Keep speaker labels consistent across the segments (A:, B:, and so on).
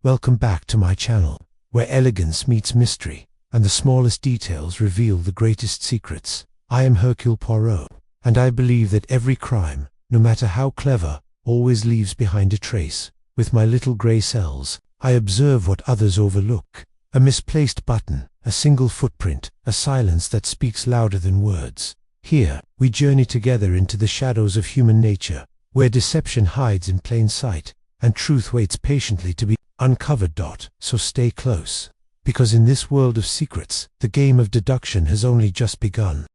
A: Welcome back to my channel, where elegance meets mystery, and the smallest details reveal the greatest secrets. I am Hercule Poirot, and I believe that every crime, no matter how clever, always leaves behind a trace. With my little grey cells, I observe what others overlook. A misplaced button, a single footprint, a silence that speaks louder than words. Here, we journey together into the shadows of human nature, where deception hides in plain sight, and truth waits patiently to be uncovered. So stay close, because in this world of secrets, the game of deduction has only just begun.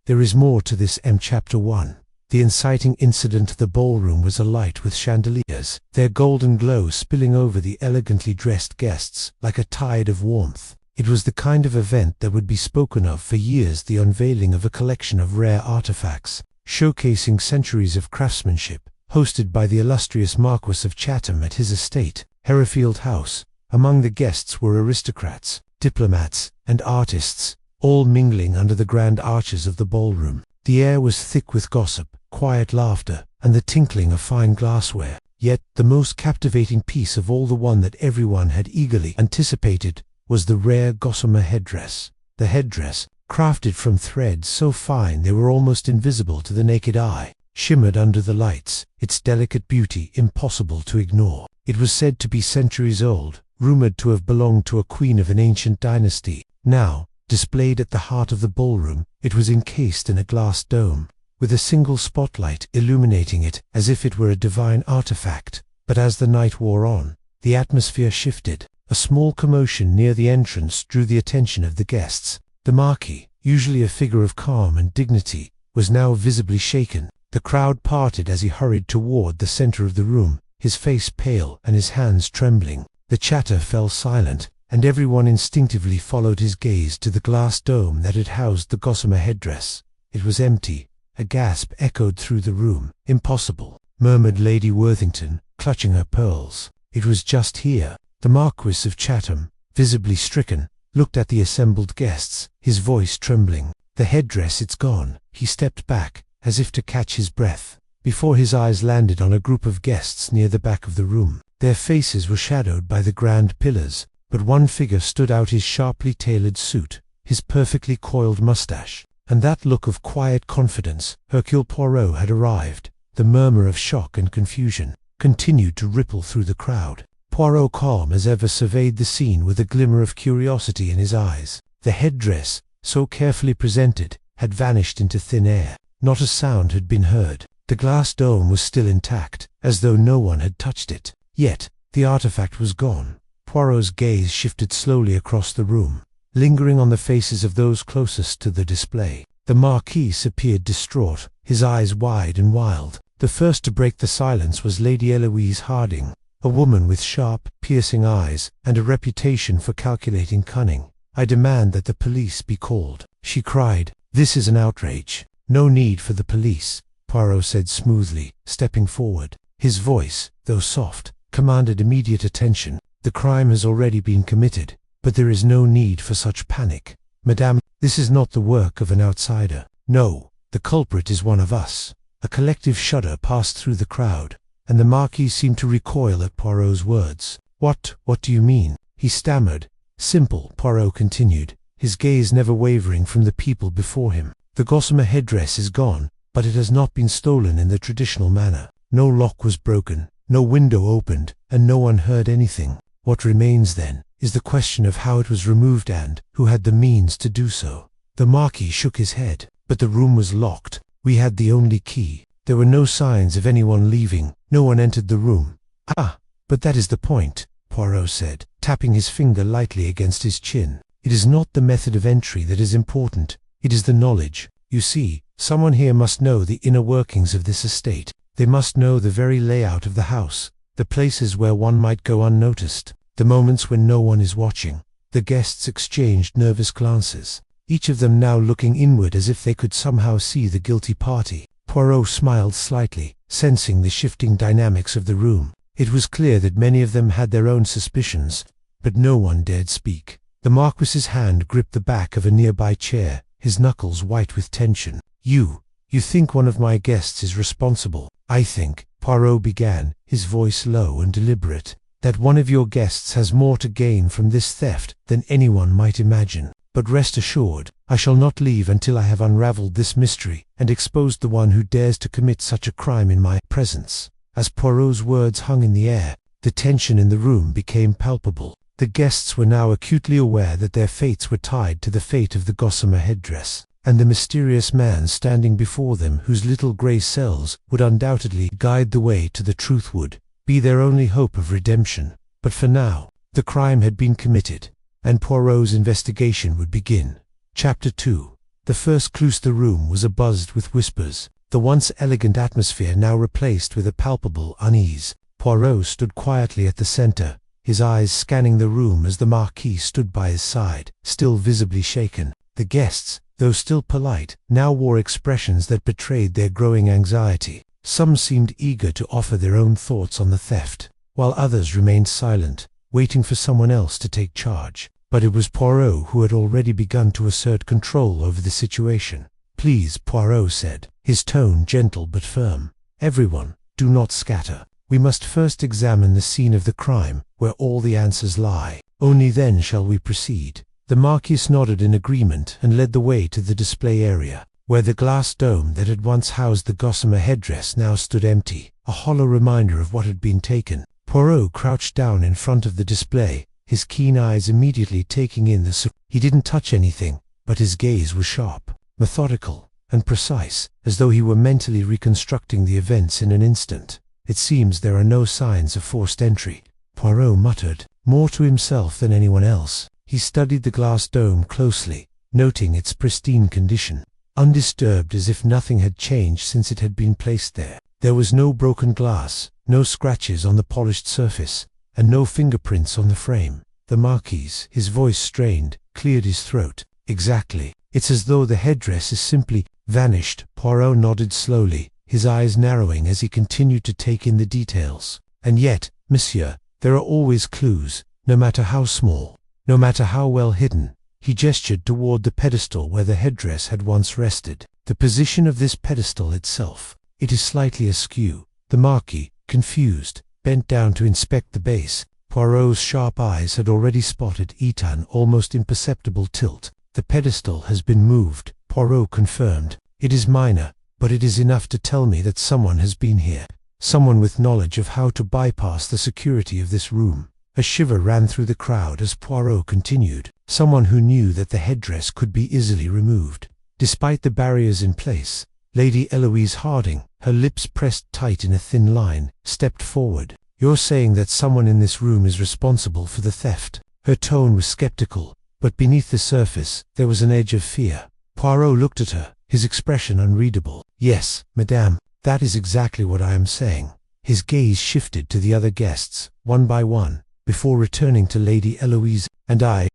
A: There is more to this. Chapter 1. The inciting incident. The ballroom was alight with chandeliers, their golden glow spilling over the elegantly dressed guests like a tide of warmth. It was the kind of event that would be spoken of for years, the unveiling of a collection of rare artifacts, showcasing centuries of craftsmanship, hosted by the illustrious Marquis of Chatham at his estate, Hereford House. Among the guests were aristocrats, diplomats, and artists, all mingling under the grand arches of the ballroom. The air was thick with gossip, quiet laughter, and the tinkling of fine glassware. Yet, the most captivating piece of all, the one that everyone had eagerly anticipated, was the rare Gossamer headdress. The headdress, crafted from threads so fine they were almost invisible to the naked eye, shimmered under the lights, its delicate beauty impossible to ignore. It was said to be centuries old, rumored to have belonged to a queen of an ancient dynasty. Now, displayed at the heart of the ballroom, it was encased in a glass dome, with a single spotlight illuminating it as if it were a divine artifact. But as the night wore on, the atmosphere shifted. A small commotion near the entrance drew the attention of the guests. The Marquis, usually a figure of calm and dignity, was now visibly shaken. The crowd parted as he hurried toward the center of the room, his face pale and his hands trembling. The chatter fell silent, and everyone instinctively followed his gaze to the glass dome that had housed the Gossamer headdress. It was empty. A gasp echoed through the room. "Impossible," murmured Lady Worthington, clutching her pearls. "It was just here." The Marquis of Chatham, visibly stricken, looked at the assembled guests, his voice trembling. "The headdress, it's gone." He stepped back, as if to catch his breath, before his eyes landed on a group of guests near the back of the room. Their faces were shadowed by the grand pillars, but one figure stood out: his sharply tailored suit, his perfectly coiled mustache, and that look of quiet confidence. Hercule Poirot had arrived. The murmur of shock and confusion continued to ripple through the crowd. Poirot, calm as ever, surveyed the scene with a glimmer of curiosity in his eyes. The headdress, so carefully presented, had vanished into thin air. Not a sound had been heard. The glass dome was still intact, as though no one had touched it. Yet, the artifact was gone. Poirot's gaze shifted slowly across the room, lingering on the faces of those closest to the display. The Marquis appeared distraught, his eyes wide and wild. The first to break the silence was Lady Eloise Harding, a woman with sharp, piercing eyes and a reputation for calculating cunning. "I demand that the police be called," she cried. "This is an outrage." "No need for the police," Poirot said smoothly, stepping forward. His voice, though soft, commanded immediate attention. "The crime has already been committed, but there is no need for such panic. Madame, this is not the work of an outsider. No, the culprit is one of us." A collective shudder passed through the crowd, and the Marquis seemed to recoil at Poirot's words. What do you mean?" he stammered. "Simple," Poirot continued, his gaze never wavering from the people before him. "The Gossamer headdress is gone, but it has not been stolen in the traditional manner. No lock was broken, no window opened, and no one heard anything. What remains then is the question of how it was removed and who had the means to do so." The Marquis shook his head. "But the room was locked. We had the only key. There were no signs of anyone leaving. No one entered the room." "Ah, but that is the point," Poirot said, tapping his finger lightly against his chin. "It is not the method of entry that is important. It is the knowledge. You see, someone here must know the inner workings of this estate. They must know the very layout of the house, the places where one might go unnoticed, the moments when no one is watching." The guests exchanged nervous glances, each of them now looking inward as if they could somehow see the guilty party. Poirot smiled slightly, sensing the shifting dynamics of the room. It was clear that many of them had their own suspicions, but no one dared speak. The Marquis's hand gripped the back of a nearby chair, his knuckles white with tension. You think one of my guests is responsible?" "I think," Poirot began, his voice low and deliberate, that one of your guests has more to gain from this theft than anyone might imagine. But rest assured, I shall not leave until I have unraveled this mystery and exposed the one who dares to commit such a crime in my presence." As Poirot's words hung in the air, the tension in the room became palpable. The guests were now acutely aware that their fates were tied to the fate of the Gossamer Headdress, and the mysterious man standing before them, whose little grey cells would undoubtedly guide the way to the truth, would be their only hope of redemption. But for now, the crime had been committed, and Poirot's investigation would begin. Chapter 2. The first clue. The room was abuzz with whispers, the once elegant atmosphere now replaced with a palpable unease. Poirot stood quietly at the center, his eyes scanning the room as the Marquis stood by his side, still visibly shaken. The guests, though still polite, now wore expressions that betrayed their growing anxiety. Some seemed eager to offer their own thoughts on the theft, while others remained silent, waiting for someone else to take charge. But it was Poirot who had already begun to assert control over the situation. "Please," Poirot said, his tone gentle but firm. "Everyone, do not scatter. We must first examine the scene of the crime, where all the answers lie. Only then shall we proceed." The Marquis nodded in agreement and led the way to the display area, where the glass dome that had once housed the Gossamer Headdress now stood empty, a hollow reminder of what had been taken. Poirot crouched down in front of the display, his keen eyes immediately taking in the He didn't touch anything, but his gaze was sharp, methodical, and precise, as though he were mentally reconstructing the events in an instant. "It seems there are no signs of forced entry," Poirot muttered, more to himself than anyone else. He studied the glass dome closely, noting its pristine condition, undisturbed as if nothing had changed since it had been placed there. There was no broken glass, no scratches on the polished surface, and no fingerprints on the frame. The Marquis, his voice strained, cleared his throat. "Exactly. It's as though the headdress has simply vanished." Poirot nodded slowly, his eyes narrowing as he continued to take in the details. "And yet, monsieur, there are always clues, no matter how small, no matter how well hidden." He gestured toward the pedestal where the headdress had once rested. "The position of this pedestal itself. It is slightly askew." The Marquis, confused, bent down to inspect the base. Poirot's sharp eyes had already spotted an almost imperceptible tilt. "The pedestal has been moved," Poirot confirmed. "It is minor, but it is enough to tell me that someone has been here. Someone with knowledge of how to bypass the security of this room." A shiver ran through the crowd as Poirot continued. Someone who knew that the headdress could be easily removed. Despite the barriers in place, Lady Eloise Harding, her lips pressed tight in a thin line, stepped forward. "You're saying that someone in this room is responsible for the theft?" Her tone was skeptical, but beneath the surface there was an edge of fear. Poirot looked at her, his expression unreadable. "Yes, madame, that is exactly what I am saying." His gaze shifted to the other guests, one by one, before returning to Lady Eloise. "And I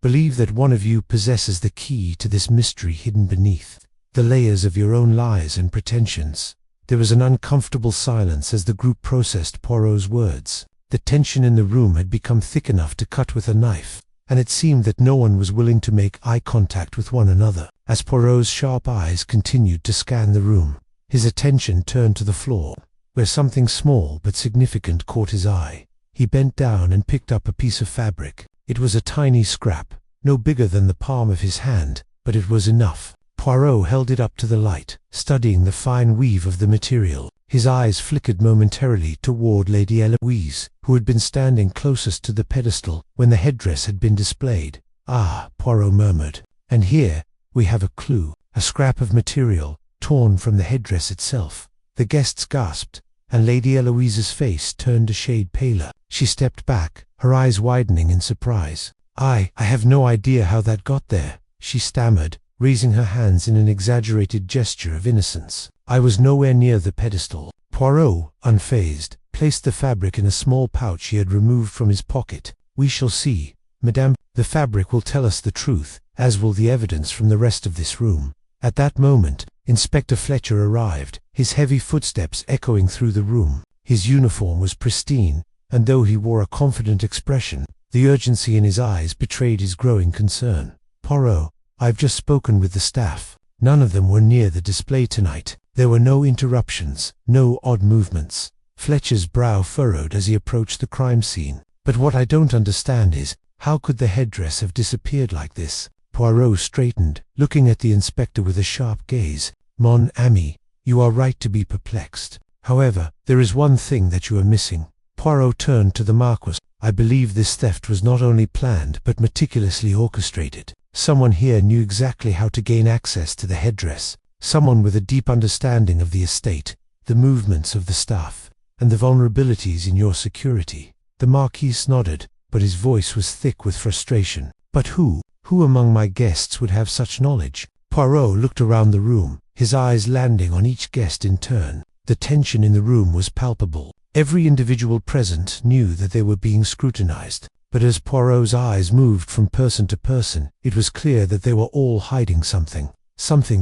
A: believe that one of you possesses the key to this mystery hidden beneath the layers of your own lies and pretensions." There was an uncomfortable silence as the group processed Poirot's words. The tension in the room had become thick enough to cut with a knife, and it seemed that no one was willing to make eye contact with one another. As Poirot's sharp eyes continued to scan the room, his attention turned to the floor, where something small but significant caught his eye. He bent down and picked up a piece of fabric. It was a tiny scrap, no bigger than the palm of his hand, but it was enough. Poirot held it up to the light, studying the fine weave of the material. His eyes flickered momentarily toward Lady Eloise, who had been standing closest to the pedestal when the headdress had been displayed. "Ah," Poirot murmured, "and here we have a clue, a scrap of material, torn from the headdress itself." The guests gasped, and Lady Eloise's face turned a shade paler. She stepped back, her eyes widening in surprise. I have no idea how that got there," she stammered, raising her hands in an exaggerated gesture of innocence. "I was nowhere near the pedestal." Poirot, unfazed, placed the fabric in a small pouch he had removed from his pocket. "We shall see, madame. The fabric will tell us the truth, as will the evidence from the rest of this room." At that moment, Inspector Fletcher arrived, his heavy footsteps echoing through the room. His uniform was pristine, and though he wore a confident expression, the urgency in his eyes betrayed his growing concern. "Poirot, I've just spoken with the staff. None of them were near the display tonight. There were no interruptions, no odd movements. Fletcher's brow furrowed as he approached the crime scene. "But what I don't understand is, how could the headdress have disappeared like this?" Poirot straightened, looking at the inspector with a sharp gaze. "Mon ami, you are right to be perplexed. However, there is one thing that you are missing." Poirot turned to the Marquis. "I believe this theft was not only planned but meticulously orchestrated. Someone here knew exactly how to gain access to the headdress. Someone with a deep understanding of the estate, the movements of the staff, and the vulnerabilities in your security." The Marquis nodded, but his voice was thick with frustration. "But who among my guests would have such knowledge?" Poirot looked around the room, his eyes landing on each guest in turn. The tension in the room was palpable. Every individual present knew that they were being scrutinized, but as Poirot's eyes moved from person to person, it was clear that they were all hiding something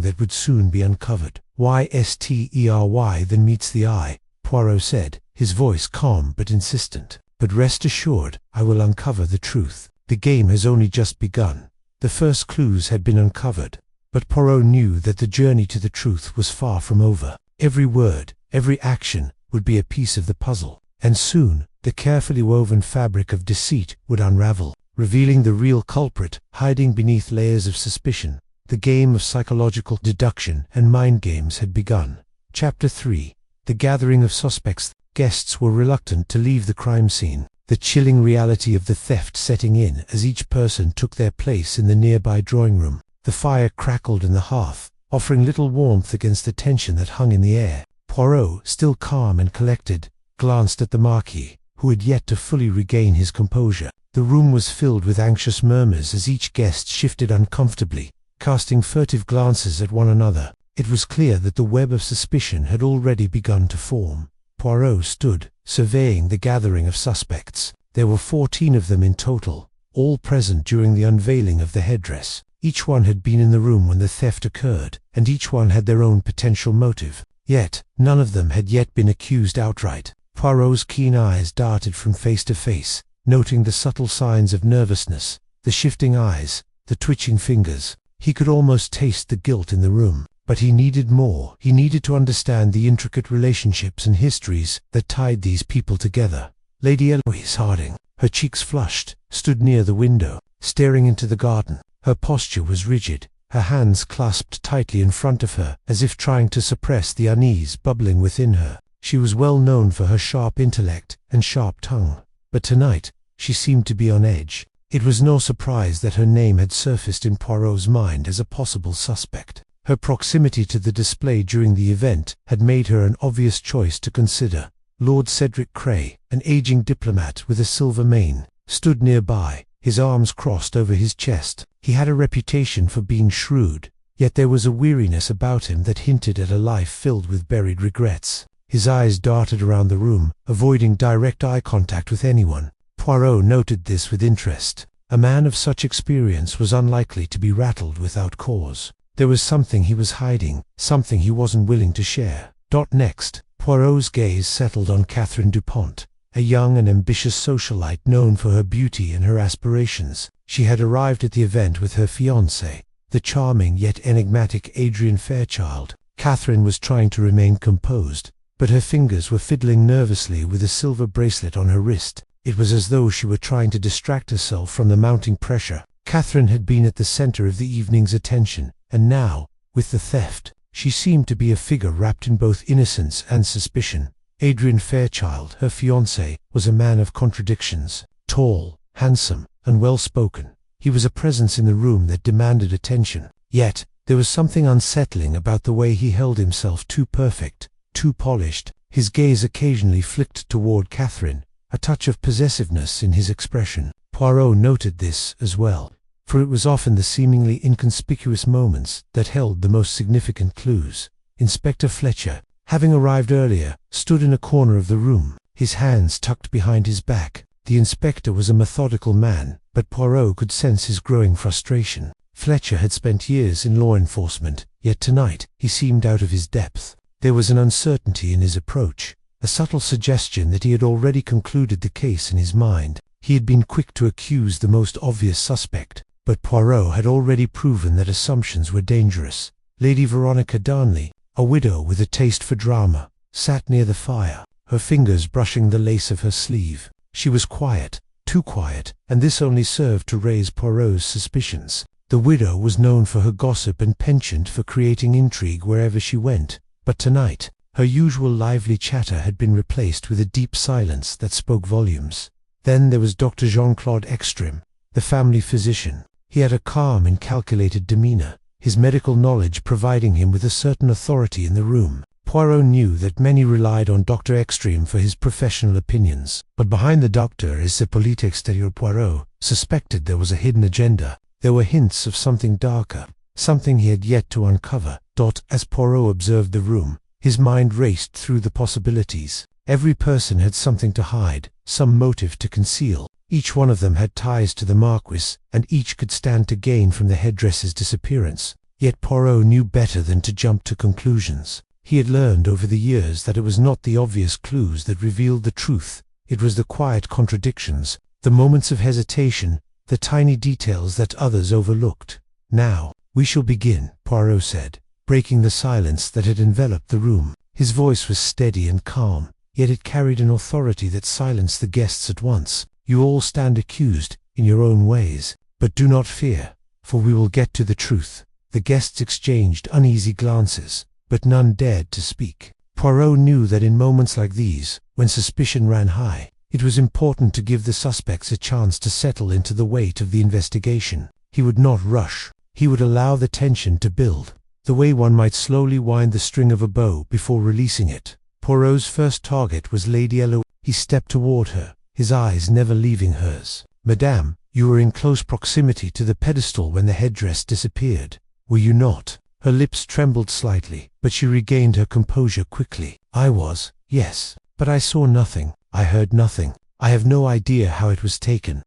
A: that would soon be uncovered. "Ystery then meets the eye," Poirot said, his voice calm but insistent. "But rest assured, I will uncover the truth. The game has only just begun." The first clues had been uncovered, but Poirot knew that the journey to the truth was far from over. Every word, every action would be a piece of the puzzle, and soon the carefully woven fabric of deceit would unravel, revealing the real culprit hiding beneath layers of suspicion. The game of psychological deduction and mind games had begun. Chapter 3. The gathering of suspects. Guests were reluctant to leave the crime scene, the chilling reality of the theft setting in as each person took their place in the nearby drawing room. The fire crackled in the hearth, offering little warmth against the tension that hung in the air. Poirot, still calm and collected, glanced at the Marquis, who had yet to fully regain his composure. The room was filled with anxious murmurs as each guest shifted uncomfortably, casting furtive glances at one another. It was clear that the web of suspicion had already begun to form. Poirot stood, surveying the gathering of suspects. There were 14 of them in total, all present during the unveiling of the headdress. Each one had been in the room when the theft occurred, and each one had their own potential motive. Yet, none of them had yet been accused outright. Poirot's keen eyes darted from face to face, noting the subtle signs of nervousness, the shifting eyes, the twitching fingers. He could almost taste the guilt in the room. But he needed more. He needed to understand the intricate relationships and histories that tied these people together. Lady Eloise Harding, her cheeks flushed, stood near the window, staring into the garden. Her posture was rigid, her hands clasped tightly in front of her, as if trying to suppress the unease bubbling within her. She was well known for her sharp intellect and sharp tongue, but tonight she seemed to be on edge. It was no surprise that her name had surfaced in Poirot's mind as a possible suspect. Her proximity to the display during the event had made her an obvious choice to consider. Lord Cedric Cray, an aging diplomat with a silver mane, stood nearby, his arms crossed over his chest. He had a reputation for being shrewd, yet there was a weariness about him that hinted at a life filled with buried regrets. His eyes darted around the room, avoiding direct eye contact with anyone. Poirot noted this with interest. A man of such experience was unlikely to be rattled without cause. There was something he was hiding, something he wasn't willing to share. Next, Poirot's gaze settled on Catherine Dupont, a young and ambitious socialite known for her beauty and her aspirations. She had arrived at the event with her fiancé, the charming yet enigmatic Adrian Fairchild. Catherine was trying to remain composed, but her fingers were fiddling nervously with a silver bracelet on her wrist. It was as though she were trying to distract herself from the mounting pressure. Catherine had been at the center of the evening's attention, and now, with the theft, she seemed to be a figure wrapped in both innocence and suspicion. Adrian Fairchild, her fiancé, was a man of contradictions. Tall, handsome, and well-spoken, he was a presence in the room that demanded attention. Yet, there was something unsettling about the way he held himself, too perfect, too polished. His gaze occasionally flicked toward Catherine, a touch of possessiveness in his expression. Poirot noted this as well, for it was often the seemingly inconspicuous moments that held the most significant clues. Inspector Fletcher, having arrived earlier, stood in a corner of the room, his hands tucked behind his back. The inspector was a methodical man, but Poirot could sense his growing frustration. Fletcher had spent years in law enforcement, yet tonight he seemed out of his depth. There was an uncertainty in his approach, a subtle suggestion that he had already concluded the case in his mind. He had been quick to accuse the most obvious suspect, but Poirot had already proven that assumptions were dangerous. Lady Veronica Darnley, a widow with a taste for drama, sat near the fire, her fingers brushing the lace of her sleeve. She was quiet, too quiet, and this only served to raise Poirot's suspicions. The widow was known for her gossip and penchant for creating intrigue wherever she went, but tonight, her usual lively chatter had been replaced with a deep silence that spoke volumes. Then there was Dr. Jean-Claude Ekstrom, the family physician. He had a calm and calculated demeanor, his medical knowledge providing him with a certain authority in the room. Poirot knew that many relied on Dr. Ekstrom for his professional opinions, but behind the doctor, as Hippolyte Exterior Poirot suspected there was a hidden agenda. There were hints of something darker, something he had yet to uncover. As Poirot observed the room, his mind raced through the possibilities. Every person had something to hide, some motive to conceal. Each one of them had ties to the Marquis, and each could stand to gain from the headdress's disappearance. Yet Poirot knew better than to jump to conclusions. He had learned over the years that it was not the obvious clues that revealed the truth. It was the quiet contradictions, the moments of hesitation, the tiny details that others overlooked. "Now, we shall begin," Poirot said, breaking the silence that had enveloped the room. His voice was steady and calm, yet it carried an authority that silenced the guests at once. "You all stand accused, in your own ways, but do not fear, for we will get to the truth." The guests exchanged uneasy glances, but none dared to speak. Poirot knew that in moments like these, when suspicion ran high, it was important to give the suspects a chance to settle into the weight of the investigation. He would not rush. He would allow the tension to build, the way one might slowly wind the string of a bow before releasing it. Poirot's first target was Lady Eloise. He stepped toward her, his eyes never leaving hers. "Madame, you were in close proximity to the pedestal when the headdress disappeared, were you not?" Her lips trembled slightly, but she regained her composure quickly. "I was, yes, but I saw nothing. I heard nothing. I have no idea how it was taken."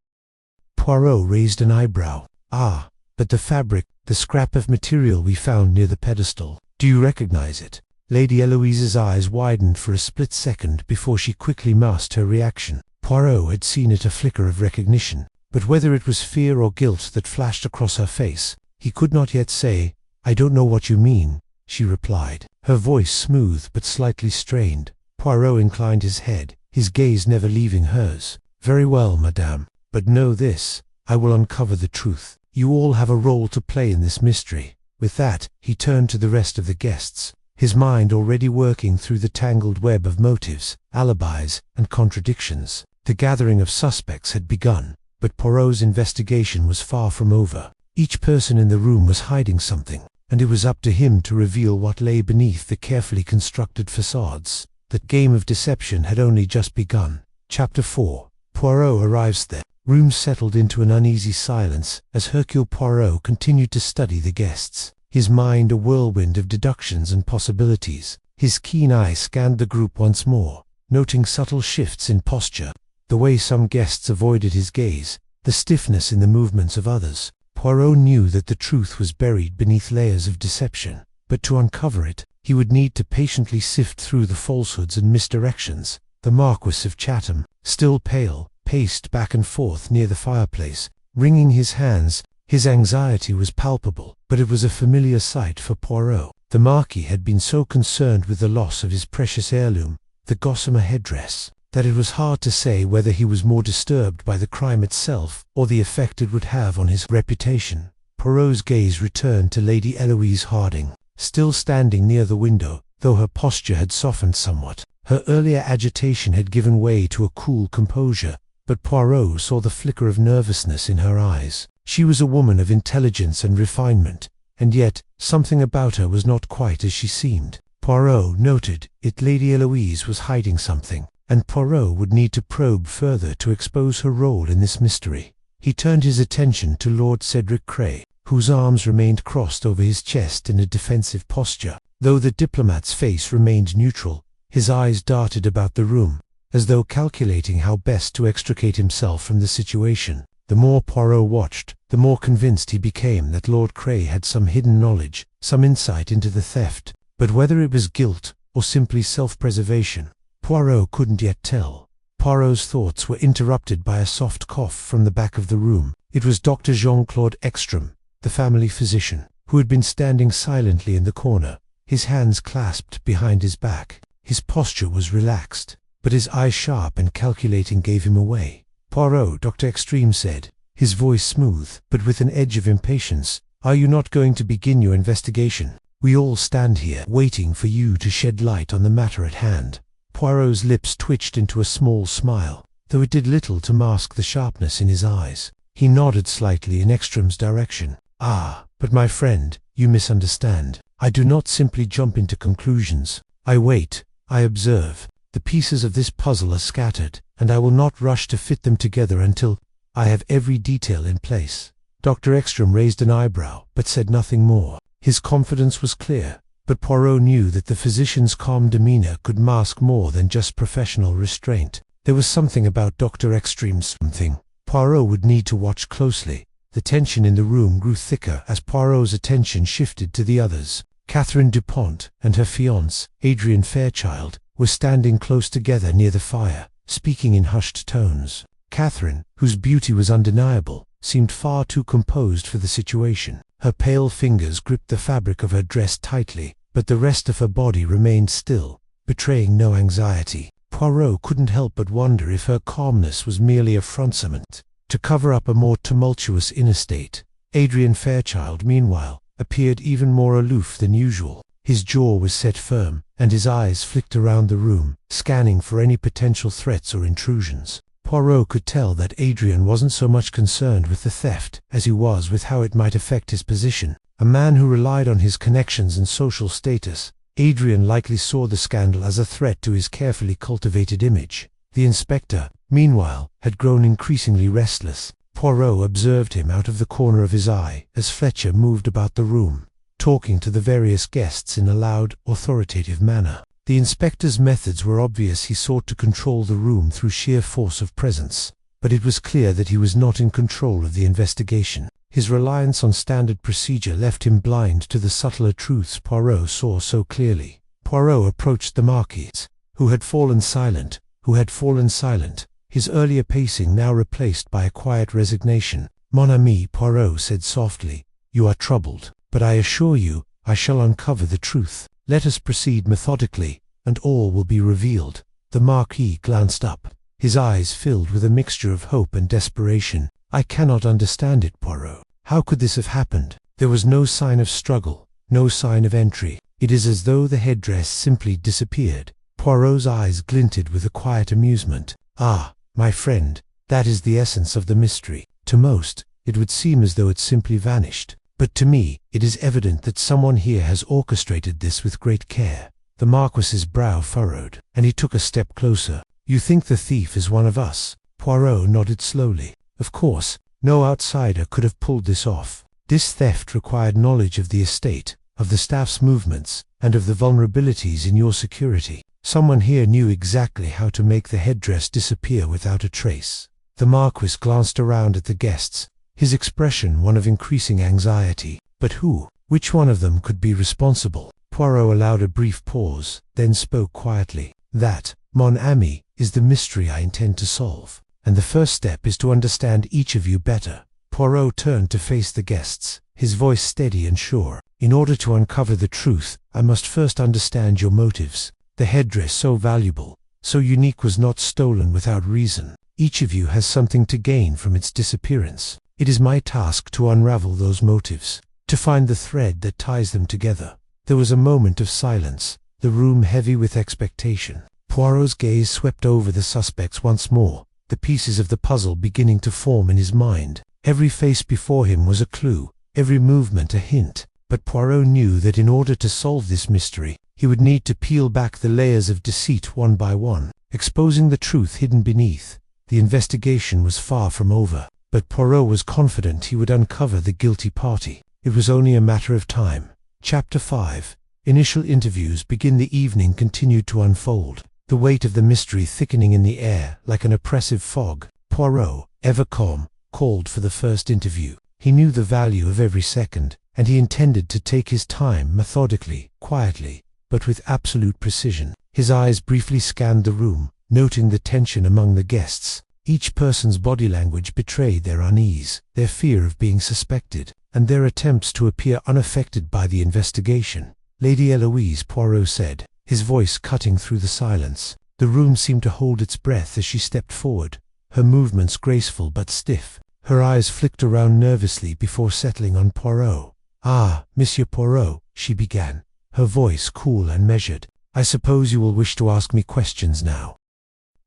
A: Poirot raised an eyebrow. "Ah, but the fabric, the scrap of material we found near the pedestal. Do you recognize it?" Lady Eloise's eyes widened for a split second before she quickly masked her reaction. Poirot had seen it, a flicker of recognition, but whether it was fear or guilt that flashed across her face, he could not yet say. "I don't know what you mean," she replied, her voice smooth but slightly strained. Poirot inclined his head, his gaze never leaving hers. "Very well, madame, but know this, I will uncover the truth. You all have a role to play in this mystery." With that, he turned to the rest of the guests, his mind already working through the tangled web of motives, alibis, and contradictions. The gathering of suspects had begun, but Poirot's investigation was far from over. Each person in the room was hiding something, and it was up to him to reveal what lay beneath the carefully constructed facades. The game of deception had only just begun. Chapter 4. Poirot arrives there. Room settled into an uneasy silence as Hercule Poirot continued to study the guests, his mind a whirlwind of deductions and possibilities. His keen eye scanned the group once more, noting subtle shifts in posture, the way some guests avoided his gaze, the stiffness in the movements of others. Poirot knew that the truth was buried beneath layers of deception, but to uncover it, he would need to patiently sift through the falsehoods and misdirections. The Marquis of Chatham, still pale, paced back and forth near the fireplace, wringing his hands. His anxiety was palpable, but it was a familiar sight for Poirot. The Marquis had been so concerned with the loss of his precious heirloom, the Gossamer Headdress, that it was hard to say whether he was more disturbed by the crime itself or the effect it would have on his reputation. Poirot's gaze returned to Lady Eloise Harding, still standing near the window, though her posture had softened somewhat. Her earlier agitation had given way to a cool composure, but Poirot saw the flicker of nervousness in her eyes. She was a woman of intelligence and refinement, and yet something about her was not quite as she seemed. Poirot noted it. Lady Eloise was hiding something, and Poirot would need to probe further to expose her role in this mystery. He turned his attention to Lord Cedric Cray, whose arms remained crossed over his chest in a defensive posture. Though the diplomat's face remained neutral, his eyes darted about the room, as though calculating how best to extricate himself from the situation. The more Poirot watched, the more convinced he became that Lord Cray had some hidden knowledge, some insight into the theft, but whether it was guilt or simply self-preservation, Poirot couldn't yet tell. Poirot's thoughts were interrupted by a soft cough from the back of the room. It was Dr. Jean-Claude Ekstrom, the family physician, who had been standing silently in the corner, his hands clasped behind his back. His posture was relaxed, but his eye sharp and calculating gave him away. "Poirot," Dr. Extreme said, his voice smooth, but with an edge of impatience, "are you not going to begin your investigation? We all stand here, waiting for you to shed light on the matter at hand." Poirot's lips twitched into a small smile, though it did little to mask the sharpness in his eyes. He nodded slightly in Ekstrom's direction. "Ah, but my friend, you misunderstand. I do not simply jump into conclusions. I wait, I observe. The pieces of this puzzle are scattered, and I will not rush to fit them together until I have every detail in place." Dr. Ekstrom raised an eyebrow, but said nothing more. His confidence was clear, but Poirot knew that the physician's calm demeanor could mask more than just professional restraint. There was something about Dr. Ekstrom's something. Poirot would need to watch closely. The tension in the room grew thicker as Poirot's attention shifted to the others. Catherine Dupont and her fiancé, Adrian Fairchild, were standing close together near the fire, speaking in hushed tones. Catherine, whose beauty was undeniable, seemed far too composed for the situation. Her pale fingers gripped the fabric of her dress tightly, but the rest of her body remained still, betraying no anxiety. Poirot couldn't help but wonder if her calmness was merely a froncement to cover up a more tumultuous inner state. Adrian Fairchild, meanwhile, appeared even more aloof than usual. His jaw was set firm, and his eyes flicked around the room, scanning for any potential threats or intrusions. Poirot could tell that Adrian wasn't so much concerned with the theft as he was with how it might affect his position. A man who relied on his connections and social status, Adrian likely saw the scandal as a threat to his carefully cultivated image. The inspector, meanwhile, had grown increasingly restless. Poirot observed him out of the corner of his eye as Fletcher moved about the room, talking to the various guests in a loud, authoritative manner. The inspector's methods were obvious. He sought to control the room through sheer force of presence, but it was clear that he was not in control of the investigation. His reliance on standard procedure left him blind to the subtler truths Poirot saw so clearly. Poirot approached the Marquise, who had fallen silent, his earlier pacing now replaced by a quiet resignation. "Mon ami," Poirot said softly, "you are troubled, but I assure you, I shall uncover the truth. Let us proceed methodically, and all will be revealed." The Marquis glanced up, his eyes filled with a mixture of hope and desperation. "I cannot understand it, Poirot. How could this have happened? There was no sign of struggle, no sign of entry. It is as though the headdress simply disappeared." Poirot's eyes glinted with a quiet amusement. "Ah, my friend, that is the essence of the mystery. To most, it would seem as though it simply vanished. But to me, it is evident that someone here has orchestrated this with great care." The Marquis's brow furrowed, and he took a step closer. "You think the thief is one of us?" Poirot nodded slowly. "Of course, no outsider could have pulled this off. This theft required knowledge of the estate, of the staff's movements, and of the vulnerabilities in your security. Someone here knew exactly how to make the headdress disappear without a trace." The Marquis glanced around at the guests, his expression one of increasing anxiety. But who? Which one of them could be responsible? Poirot allowed a brief pause, then spoke quietly. "That, mon ami, is the mystery I intend to solve, and the first step is to understand each of you better." Poirot turned to face the guests, his voice steady and sure. "In order to uncover the truth, I must first understand your motives. The headdress, so valuable, so unique, was not stolen without reason. Each of you has something to gain from its disappearance. It is my task to unravel those motives, to find the thread that ties them together." There was a moment of silence, the room heavy with expectation. Poirot's gaze swept over the suspects once more, the pieces of the puzzle beginning to form in his mind. Every face before him was a clue, every movement a hint. But Poirot knew that in order to solve this mystery, he would need to peel back the layers of deceit one by one, exposing the truth hidden beneath. The investigation was far from over, but Poirot was confident he would uncover the guilty party. It was only a matter of time. Chapter 5. Initial interviews begin. The evening continued to unfold, the weight of the mystery thickening in the air like an oppressive fog. Poirot, ever calm, called for the first interview. He knew the value of every second, and he intended to take his time methodically, quietly, but with absolute precision. His eyes briefly scanned the room, noting the tension among the guests. Each person's body language betrayed their unease, their fear of being suspected, and their attempts to appear unaffected by the investigation. "Lady Eloise," Poirot said, his voice cutting through the silence, The room seemed to hold its breath as she stepped forward, her movements graceful but stiff. Her eyes flicked around nervously before settling on Poirot. "Ah, Monsieur Poirot," she began, her voice cool and measured. "I suppose you will wish to ask me questions now."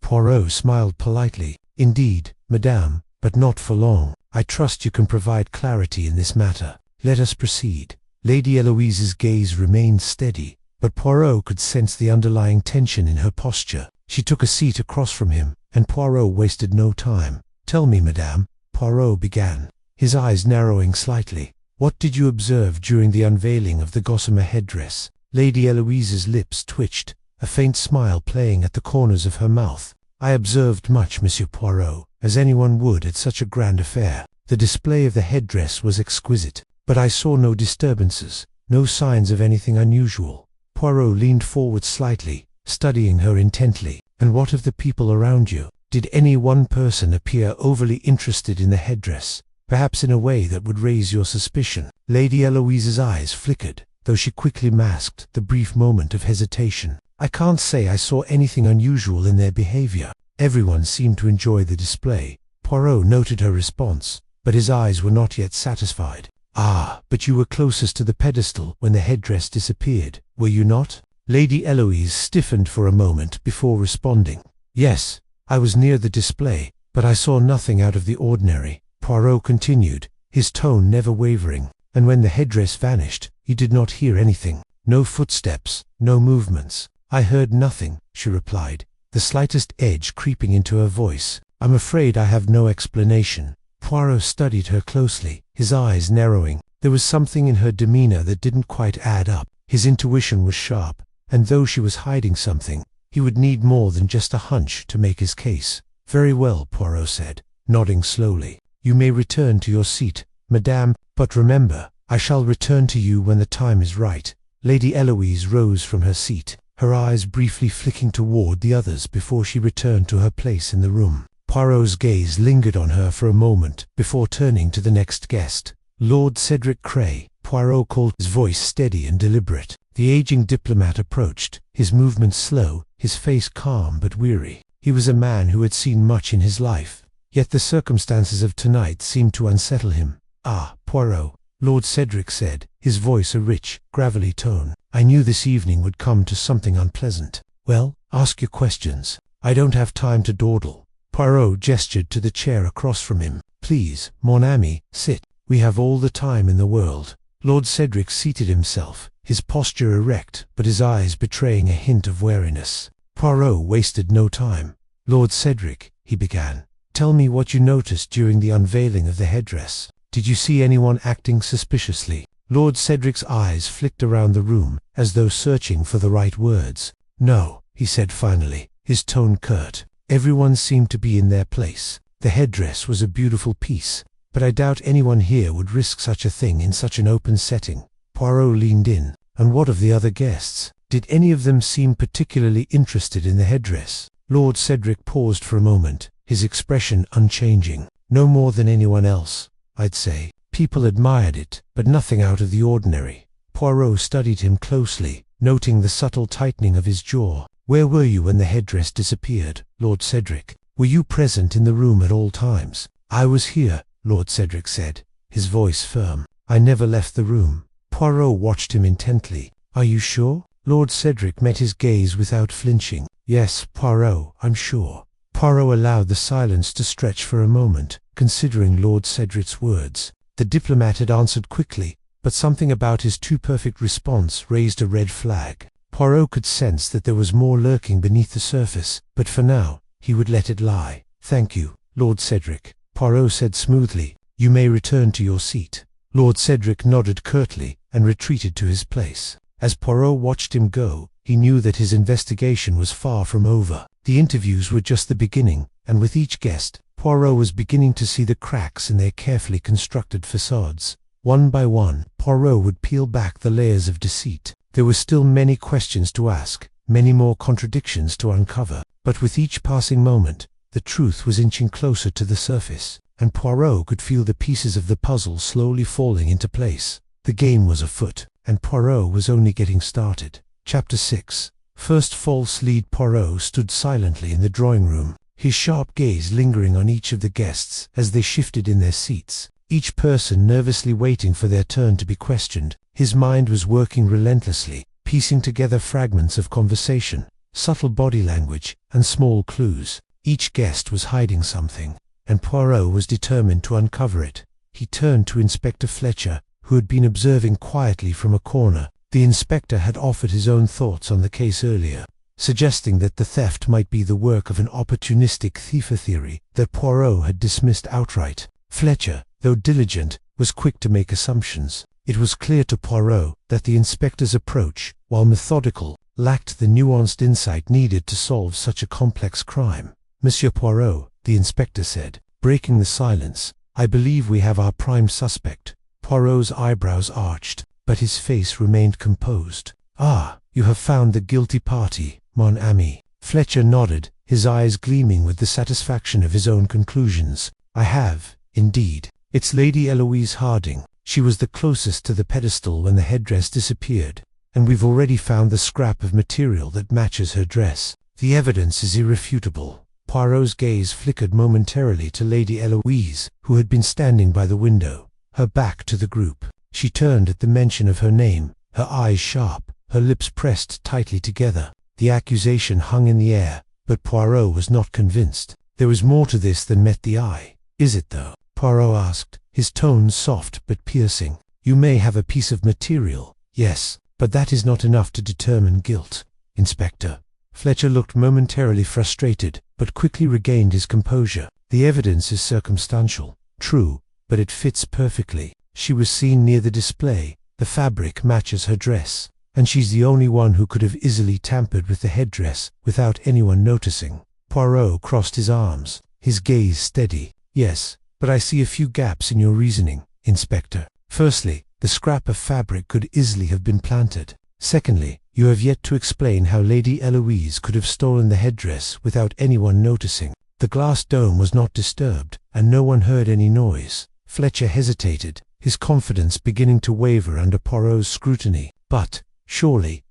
A: Poirot smiled politely. "Indeed, madame, but not for long. I trust you can provide clarity in this matter. Let us proceed." Lady Eloise's gaze remained steady, but Poirot could sense the underlying tension in her posture. She took a seat across from him, and Poirot wasted no time. "Tell me, madame," Poirot began, his eyes narrowing slightly. "What did you observe during the unveiling of the Gossamer headdress?" Lady Eloise's lips twitched, a faint smile playing at the corners of her mouth. "I observed much, Monsieur Poirot, as anyone would at such a grand affair. The display of the headdress was exquisite, but I saw no disturbances, no signs of anything unusual." Poirot leaned forward slightly, studying her intently. "And what of the people around you? Did any one person appear overly interested in the headdress, perhaps in a way that would raise your suspicion?" Lady Eloise's eyes flickered, though she quickly masked the brief moment of hesitation. "I can't say I saw anything unusual in their behavior. Everyone seemed to enjoy the display." Poirot noted her response, but his eyes were not yet satisfied. "Ah, but you were closest to the pedestal when the headdress disappeared, were you not?" Lady Eloise stiffened for a moment before responding. "Yes, I was near the display, but I saw nothing out of the ordinary." Poirot continued, his tone never wavering. "And when the headdress vanished, you did not hear anything? No footsteps, no movements?" "I heard nothing," she replied, the slightest edge creeping into her voice. "I'm afraid I have no explanation." Poirot studied her closely, his eyes narrowing. There was something in her demeanor that didn't quite add up. His intuition was sharp, and though she was hiding something, he would need more than just a hunch to make his case. "Very well," Poirot said, nodding slowly. "You may return to your seat, madame, but remember, I shall return to you when the time is right." Lady Eloise rose from her seat, her eyes briefly flicking toward the others before she returned to her place in the room. Poirot's gaze lingered on her for a moment before turning to the next guest. "Lord Cedric Cray," Poirot called, his voice steady and deliberate. The aging diplomat approached, his movements slow, his face calm but weary. He was a man who had seen much in his life, yet the circumstances of tonight seemed to unsettle him. "Ah, Poirot," Lord Cedric said, his voice a rich, gravelly tone. "I knew this evening would come to something unpleasant. Well, ask your questions. I don't have time to dawdle." Poirot gestured to the chair across from him. "Please, mon ami, sit. We have all the time in the world." Lord Cedric seated himself, his posture erect, but his eyes betraying a hint of wariness. Poirot wasted no time. "Lord Cedric," he began, "tell me what you noticed during the unveiling of the headdress. Did you see anyone acting suspiciously?" Lord Cedric's eyes flicked around the room, as though searching for the right words. "No," he said finally, his tone curt. "Everyone seemed to be in their place. The headdress was a beautiful piece, but I doubt anyone here would risk such a thing in such an open setting." Poirot leaned in. "And what of the other guests? Did any of them seem particularly interested in the headdress?" Lord Cedric paused for a moment, his expression unchanging. "No more than anyone else, I'd say. People admired it, but nothing out of the ordinary." Poirot studied him closely, noting the subtle tightening of his jaw. "Where were you when the headdress disappeared, Lord Cedric? Were you present in the room at all times?" "I was here," Lord Cedric said, his voice firm. "I never left the room." Poirot watched him intently. "Are you sure?" Lord Cedric met his gaze without flinching. "Yes, Poirot, I'm sure." Poirot allowed the silence to stretch for a moment, considering Lord Cedric's words. The diplomat had answered quickly, but something about his too-perfect response raised a red flag. Poirot could sense that there was more lurking beneath the surface, but for now, he would let it lie. "Thank you, Lord Cedric," Poirot said smoothly. "You may return to your seat." Lord Cedric nodded curtly and retreated to his place. As Poirot watched him go, he knew that his investigation was far from over. The interviews were just the beginning, and with each guest, Poirot was beginning to see the cracks in their carefully constructed facades. One by one, Poirot would peel back the layers of deceit. There were still many questions to ask, many more contradictions to uncover, but with each passing moment, the truth was inching closer to the surface, and Poirot could feel the pieces of the puzzle slowly falling into place. The game was afoot, and Poirot was only getting started. Chapter 6. First false lead. Poirot stood silently in the drawing room, his sharp gaze lingering on each of the guests as they shifted in their seats, each person nervously waiting for their turn to be questioned. His mind was working relentlessly, piecing together fragments of conversation, subtle body language, and small clues. Each guest was hiding something, and Poirot was determined to uncover it. He turned to Inspector Fletcher, who had been observing quietly from a corner. The inspector had offered his own thoughts on the case earlier, suggesting that the theft might be the work of an opportunistic thief, a theory that Poirot had dismissed outright. Fletcher, though diligent, was quick to make assumptions. It was clear to Poirot that the inspector's approach, while methodical, lacked the nuanced insight needed to solve such a complex crime. "Monsieur Poirot," the inspector said, breaking the silence, "I believe we have our prime suspect." Poirot's eyebrows arched, but his face remained composed. "Ah, you have found the guilty party, mon ami." Fletcher nodded, his eyes gleaming with the satisfaction of his own conclusions. "I have, indeed. It's Lady Eloise Harding. She was the closest to the pedestal when the headdress disappeared, and we've already found the scrap of material that matches her dress. The evidence is irrefutable." Poirot's gaze flickered momentarily to Lady Eloise, who had been standing by the window, her back to the group. She turned at the mention of her name, her eyes sharp, her lips pressed tightly together. The accusation hung in the air, but Poirot was not convinced. "There is more to this than met the eye." "Is it though?" Poirot asked, his tones soft but piercing. "You may have a piece of material, yes, but that is not enough to determine guilt, Inspector." Fletcher looked momentarily frustrated, but quickly regained his composure. "The evidence is circumstantial, true, but it fits perfectly. She was seen near the display, the fabric matches her dress, and she's the only one who could have easily tampered with the headdress without anyone noticing." Poirot crossed his arms, his gaze steady. "Yes, but I see a few gaps in your reasoning, Inspector. Firstly, the scrap of fabric could easily have been planted. Secondly, you have yet to explain how Lady Eloise could have stolen the headdress without anyone noticing. The glass dome was not disturbed, and no one heard any noise." Fletcher hesitated, his confidence beginning to waver under Poirot's scrutiny. "But, surely, ..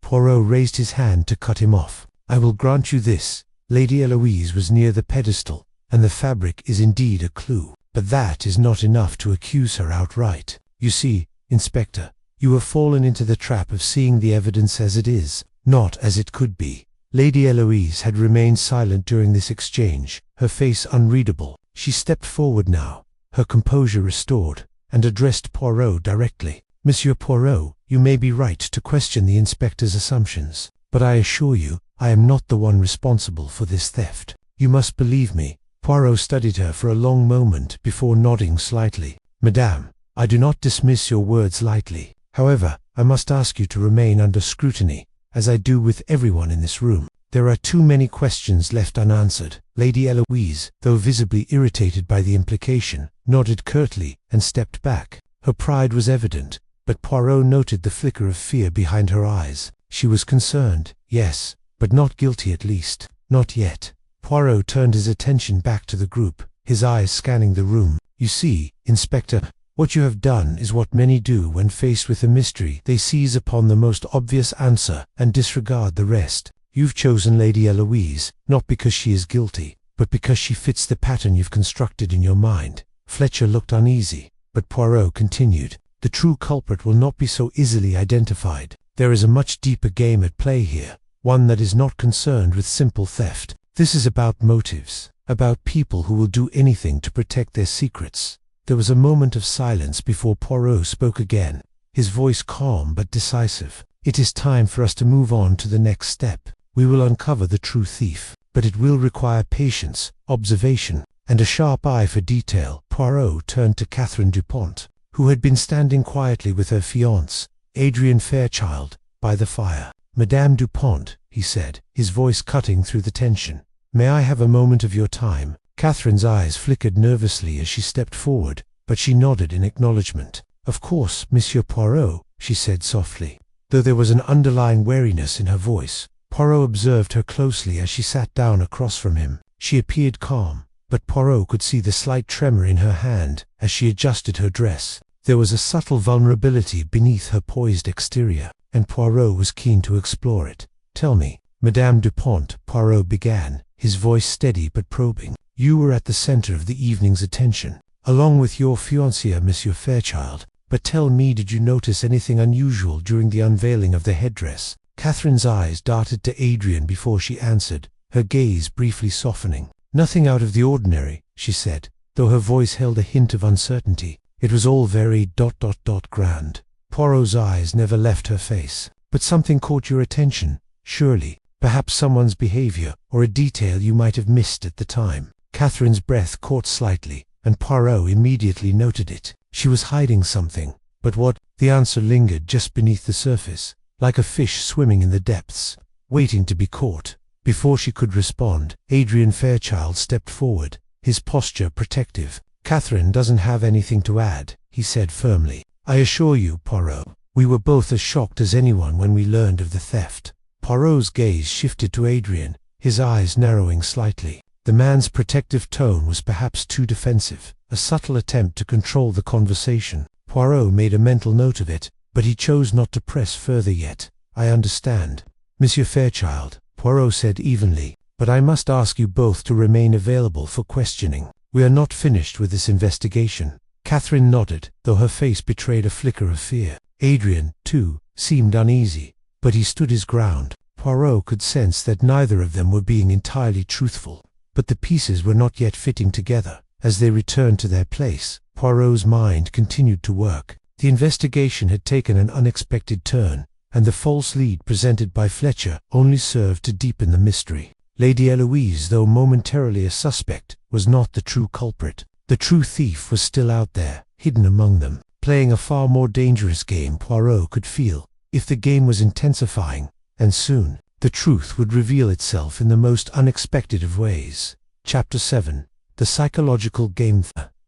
A: Poirot raised his hand to cut him off. "I will grant you this. Lady Eloise was near the pedestal, and the fabric is indeed a clue. But that is not enough to accuse her outright. You see, Inspector, you have fallen into the trap of seeing the evidence as it is, not as it could be." Lady Eloise had remained silent during this exchange, her face unreadable. She stepped forward now, her composure restored, and addressed Poirot directly. "Monsieur Poirot, you may be right to question the inspector's assumptions, but I assure you, I am not the one responsible for this theft. You must believe me." Poirot studied her for a long moment before nodding slightly. "Madame, I do not dismiss your words lightly. However, I must ask you to remain under scrutiny, as I do with everyone in this room. There are too many questions left unanswered." Lady Eloise, though visibly irritated by the implication, nodded curtly and stepped back. Her pride was evident, but Poirot noted the flicker of fear behind her eyes. She was concerned, yes, but not guilty, at least, not yet. Poirot turned his attention back to the group, his eyes scanning the room. "You see, Inspector, what you have done is what many do when faced with a mystery. They seize upon the most obvious answer and disregard the rest. You've chosen Lady Eloise, not because she is guilty, but because she fits the pattern you've constructed in your mind." Fletcher looked uneasy, but Poirot continued, "The true culprit will not be so easily identified. There is a much deeper game at play here, one that is not concerned with simple theft. This is about motives, about people who will do anything to protect their secrets." There was a moment of silence before Poirot spoke again, his voice calm but decisive. "It is time for us to move on to the next step. We will uncover the true thief, but it will require patience, observation, and a sharp eye for detail." Poirot turned to Catherine Dupont, who had been standing quietly with her fiancé, Adrian Fairchild, by the fire. "Madame Dupont," he said, his voice cutting through the tension, "may I have a moment of your time?" Catherine's eyes flickered nervously as she stepped forward, but she nodded in acknowledgement. "Of course, Monsieur Poirot," she said softly, though there was an underlying wariness in her voice. Poirot observed her closely as she sat down across from him. She appeared calm, but Poirot could see the slight tremor in her hand as she adjusted her dress. There was a subtle vulnerability beneath her poised exterior, and Poirot was keen to explore it. "Tell me, Madame Dupont," Poirot began, his voice steady but probing. "You were at the center of the evening's attention, along with your fiancé, Monsieur Fairchild. But tell me, did you notice anything unusual during the unveiling of the headdress?" Catherine's eyes darted to Adrian before she answered, her gaze briefly softening. "Nothing out of the ordinary," she said, though her voice held a hint of uncertainty. "It was all very grand." Poirot's eyes never left her face. "But something caught your attention, surely? Perhaps someone's behavior, or a detail you might have missed at the time." Catherine's breath caught slightly, and Poirot immediately noted it. She was hiding something. But what? The answer lingered just beneath the surface, like a fish swimming in the depths, waiting to be caught. Before she could respond, Adrian Fairchild stepped forward, his posture protective. "Catherine doesn't have anything to add," he said firmly. "I assure you, Poirot, we were both as shocked as anyone when we learned of the theft." Poirot's gaze shifted to Adrian, his eyes narrowing slightly. The man's protective tone was perhaps too defensive, a subtle attempt to control the conversation. Poirot made a mental note of it, but he chose not to press further yet. "I understand, Monsieur Fairchild," Poirot said evenly, "but I must ask you both to remain available for questioning. We are not finished with this investigation." Catherine nodded, though her face betrayed a flicker of fear. Adrian, too, seemed uneasy, but he stood his ground. Poirot could sense that neither of them were being entirely truthful. But the pieces were not yet fitting together. As they returned to their place, Poirot's mind continued to work. The investigation had taken an unexpected turn, and the false lead presented by Fletcher only served to deepen the mystery. Lady Eloise, though momentarily a suspect, was not the true culprit. The true thief was still out there, hidden among them, playing a far more dangerous game. Poirot could feel if the game was intensifying, and soon the truth would reveal itself in the most unexpected of ways. Chapter 7. The Psychological Game.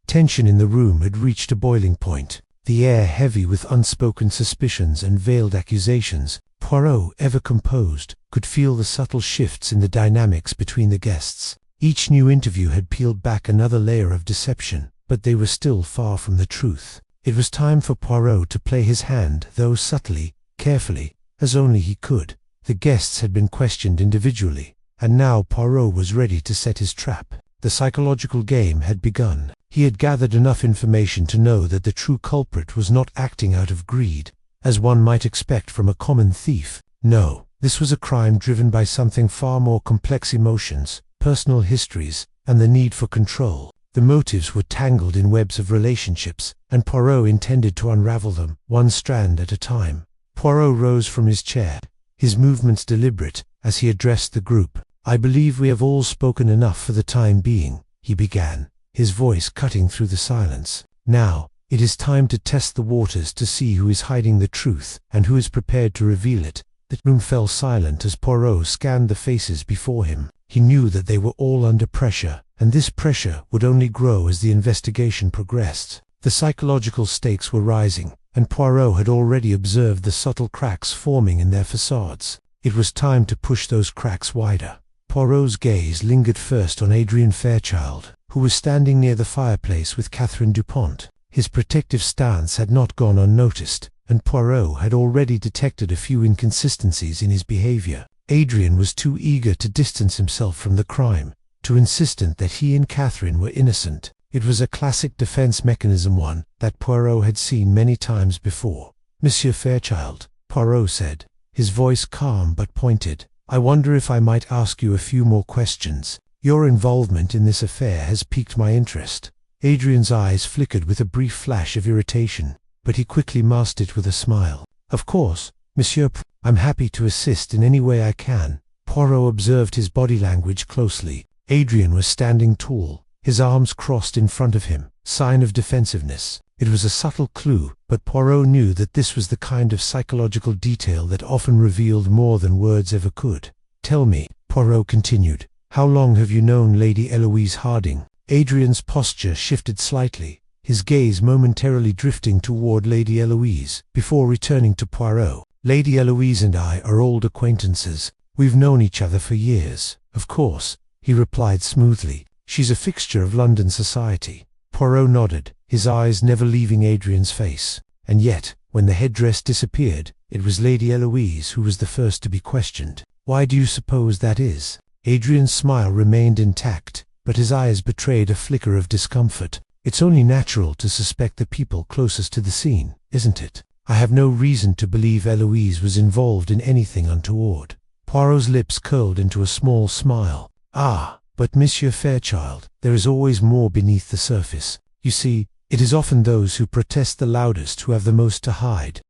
A: Tension in the room had reached a boiling point, the air heavy with unspoken suspicions and veiled accusations. Poirot, ever composed, could feel the subtle shifts in the dynamics between the guests. Each new interview had peeled back another layer of deception, but they were still far from the truth. It was time for Poirot to play his hand, though subtly, carefully, as only he could. The guests had been questioned individually, and now Poirot was ready to set his trap. The psychological game had begun. He had gathered enough information to know that the true culprit was not acting out of greed, as one might expect from a common thief. No, this was a crime driven by something far more complex: emotions, personal histories, and the need for control. The motives were tangled in webs of relationships, and Poirot intended to unravel them, one strand at a time. Poirot rose from his chair, his movements deliberate, as he addressed the group. "I believe we have all spoken enough for the time being," he began, his voice cutting through the silence. "Now, it is time to test the waters to see who is hiding the truth and who is prepared to reveal it." The room fell silent as Poirot scanned the faces before him. He knew that they were all under pressure, and this pressure would only grow as the investigation progressed. The psychological stakes were rising, and Poirot had already observed the subtle cracks forming in their facades. It was time to push those cracks wider. Poirot's gaze lingered first on Adrian Fairchild, who was standing near the fireplace with Catherine Dupont. His protective stance had not gone unnoticed, and Poirot had already detected a few inconsistencies in his behavior. Adrian was too eager to distance himself from the crime, too insistent that he and Catherine were innocent. It was a classic defense mechanism, one that Poirot had seen many times before. "Monsieur Fairchild," Poirot said, his voice calm but pointed, "I wonder if I might ask you a few more questions. Your involvement in this affair has piqued my interest." Adrian's eyes flickered with a brief flash of irritation, but he quickly masked it with a smile. "Of course, Monsieur, I'm happy to assist in any way I can." Poirot observed his body language closely. Adrian was standing tall, his arms crossed in front of him, sign of defensiveness. It was a subtle clue, but Poirot knew that this was the kind of psychological detail that often revealed more than words ever could. "Tell me," Poirot continued, "how long have you known Lady Eloise Harding?" Adrian's posture shifted slightly, his gaze momentarily drifting toward Lady Eloise, before returning to Poirot. "Lady Eloise and I are old acquaintances. We've known each other for years." "Of course," he replied smoothly. "She's a fixture of London society." Poirot nodded, his eyes never leaving Adrian's face. And yet, when the headdress disappeared, it was Lady Eloise who was the first to be questioned. "Why do you suppose that is?" Adrian's smile remained intact, but his eyes betrayed a flicker of discomfort. "It's only natural to suspect the people closest to the scene, isn't it? I have no reason to believe Eloise was involved in anything untoward." Poirot's lips curled into a small smile. "Ah, but Monsieur Fairchild, there is always more beneath the surface. You see, it is often those who protest the loudest who have the most to hide."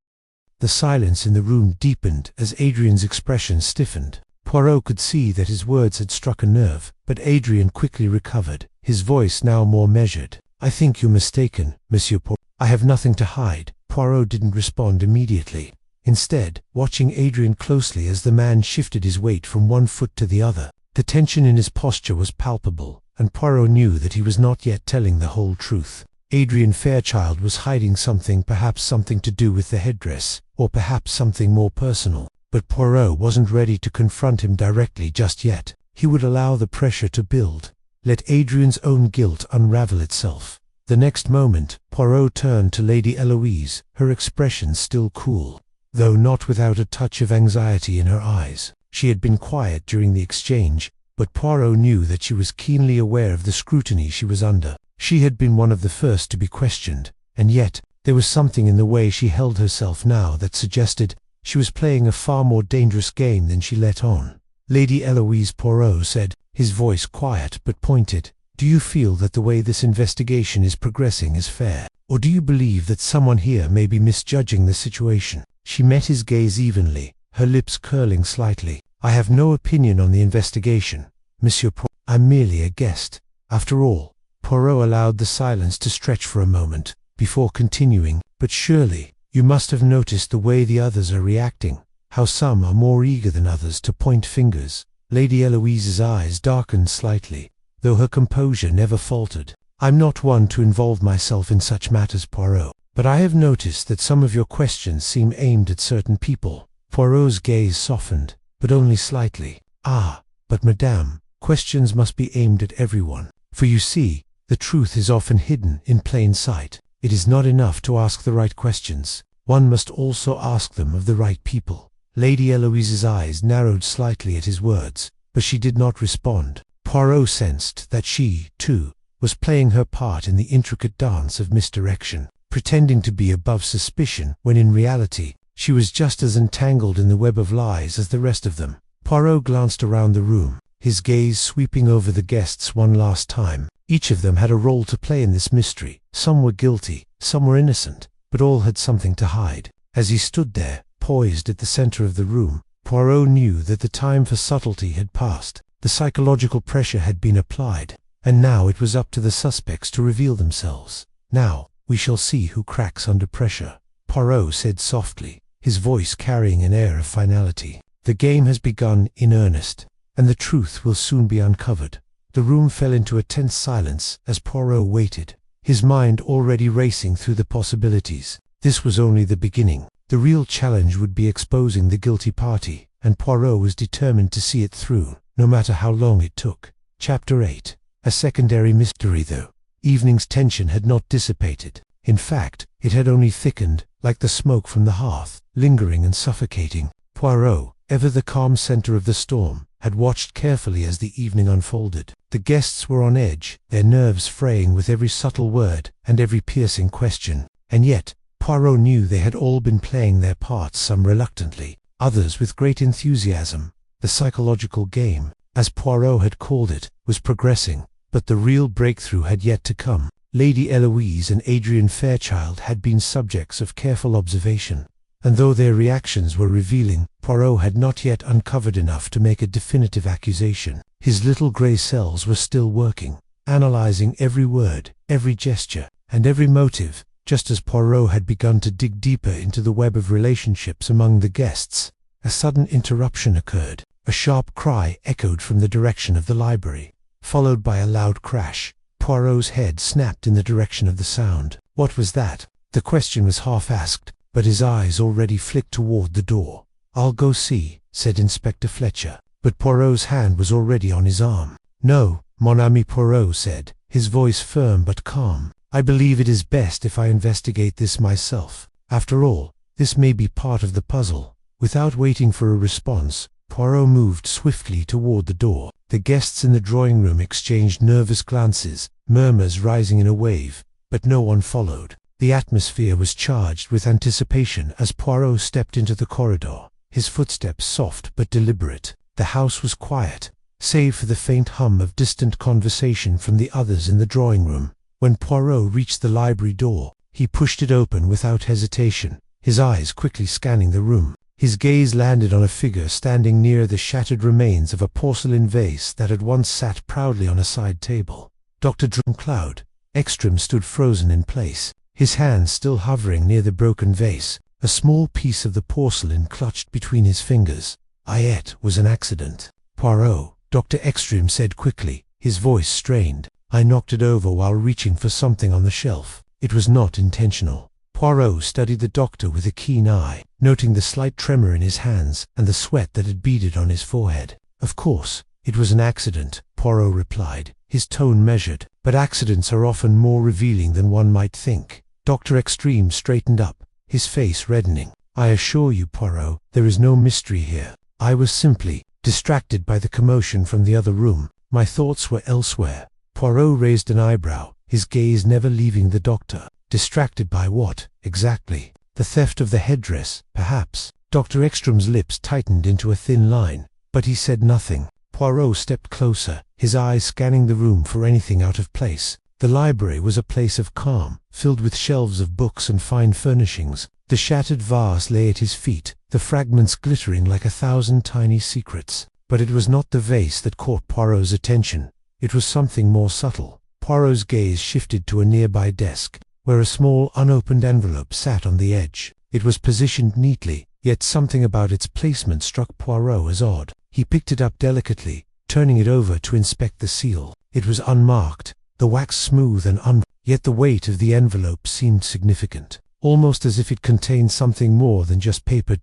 A: The silence in the room deepened as Adrian's expression stiffened. Poirot could see that his words had struck a nerve, but Adrian quickly recovered, his voice now more measured. "I think you're mistaken, Monsieur Poirot. I have nothing to hide." Poirot didn't respond immediately. Instead, watching Adrian closely as the man shifted his weight from one foot to the other, the tension in his posture was palpable, and Poirot knew that he was not yet telling the whole truth. Adrian Fairchild was hiding something, perhaps something to do with the headdress, or perhaps something more personal. But Poirot wasn't ready to confront him directly just yet. He would allow the pressure to build. Let Adrian's own guilt unravel itself. The next moment, Poirot turned to Lady Eloise, her expression still cool, though not without a touch of anxiety in her eyes. She had been quiet during the exchange, but Poirot knew that she was keenly aware of the scrutiny she was under. She had been one of the first to be questioned, and yet there was something in the way she held herself now that suggested she was playing a far more dangerous game than she let on. "Lady Eloise," Poirot said, his voice quiet but pointed, "do you feel that the way this investigation is progressing is fair? Or do you believe that someone here may be misjudging the situation?" She met his gaze evenly, her lips curling slightly. "I have no opinion on the investigation, Monsieur Poirot. I'm merely a guest. After all." Poirot allowed the silence to stretch for a moment, before continuing, "But surely, you must have noticed the way the others are reacting, how some are more eager than others to point fingers." Lady Eloise's eyes darkened slightly, though her composure never faltered. "I'm not one to involve myself in such matters, Poirot, but I have noticed that some of your questions seem aimed at certain people." Poirot's gaze softened, but only slightly. "Ah, but madame, questions must be aimed at everyone. For you see, the truth is often hidden in plain sight. It is not enough to ask the right questions. One must also ask them of the right people." Lady Eloise's eyes narrowed slightly at his words, but she did not respond. Poirot sensed that she, too, was playing her part in the intricate dance of misdirection, pretending to be above suspicion when in reality she was just as entangled in the web of lies as the rest of them. Poirot glanced around the room, his gaze sweeping over the guests one last time. Each of them had a role to play in this mystery. Some were guilty, some were innocent, but all had something to hide. As he stood there, poised at the center of the room, Poirot knew that the time for subtlety had passed. The psychological pressure had been applied, and now it was up to the suspects to reveal themselves. "Now, we shall see who cracks under pressure," Poirot said softly, his voice carrying an air of finality. "The game has begun in earnest, and the truth will soon be uncovered." The room fell into a tense silence as Poirot waited, his mind already racing through the possibilities. This was only the beginning. The real challenge would be exposing the guilty party, and Poirot was determined to see it through, no matter how long it took. Chapter 8. A secondary mystery. Though evening's tension had not dissipated. In fact, it had only thickened, like the smoke from the hearth, lingering and suffocating. Poirot, ever the calm center of the storm, had watched carefully as the evening unfolded. The guests were on edge, their nerves fraying with every subtle word and every piercing question. And yet, Poirot knew they had all been playing their parts, some reluctantly, others with great enthusiasm. The psychological game, as Poirot had called it, was progressing, but the real breakthrough had yet to come. Lady Eloise and Adrian Fairchild had been subjects of careful observation, and though their reactions were revealing, Poirot had not yet uncovered enough to make a definitive accusation. His little grey cells were still working, analyzing every word, every gesture, and every motive, just as Poirot had begun to dig deeper into the web of relationships among the guests. A sudden interruption occurred. A sharp cry echoed from the direction of the library, followed by a loud crash. Poirot's head snapped in the direction of the sound. What was that? The question was half-asked, but his eyes already flicked toward the door. "I'll go see," said Inspector Fletcher, but Poirot's hand was already on his arm. "No," mon ami Poirot said, his voice firm but calm. I believe it is best if I investigate this myself. After all, this may be part of the puzzle." Without waiting for a response, Poirot moved swiftly toward the door. The guests in the drawing room exchanged nervous glances, murmurs rising in a wave, but no one followed. The atmosphere was charged with anticipation as Poirot stepped into the corridor, his footsteps soft but deliberate. The house was quiet, save for the faint hum of distant conversation from the others in the drawing room. When Poirot reached the library door, he pushed it open without hesitation, his eyes quickly scanning the room. His gaze landed on a figure standing near the shattered remains of a porcelain vase that had once sat proudly on a side table. Dr. Cloud Ekstrom stood frozen in place, his hands still hovering near the broken vase, a small piece of the porcelain clutched between his fingers. "It was an accident, Poirot," Dr. Ekstrom said quickly, his voice strained. "I knocked it over while reaching for something on the shelf. It was not intentional." Poirot studied the doctor with a keen eye, noting the slight tremor in his hands and the sweat that had beaded on his forehead. "Of course, it was an accident," Poirot replied, his tone measured, "but accidents are often more revealing than one might think." Dr. Ekstrom straightened up, his face reddening. "I assure you, Poirot, there is no mystery here. I was simply distracted by the commotion from the other room. My thoughts were elsewhere." Poirot raised an eyebrow, his gaze never leaving the doctor. "Distracted by what, exactly? The theft of the headdress, perhaps?" Dr. Ekstrom's lips tightened into a thin line, but he said nothing. Poirot stepped closer, his eyes scanning the room for anything out of place. The library was a place of calm, filled with shelves of books and fine furnishings. The shattered vase lay at his feet, the fragments glittering like 1,000 tiny secrets. But it was not the vase that caught Poirot's attention. It was something more subtle. Poirot's gaze shifted to a nearby desk, where a small unopened envelope sat on the edge. It was positioned neatly, yet something about its placement struck Poirot as odd. He picked it up delicately, turning it over to inspect the seal. It was unmarked, the wax smooth and yet the weight of the envelope seemed significant, almost as if it contained something more than just paper.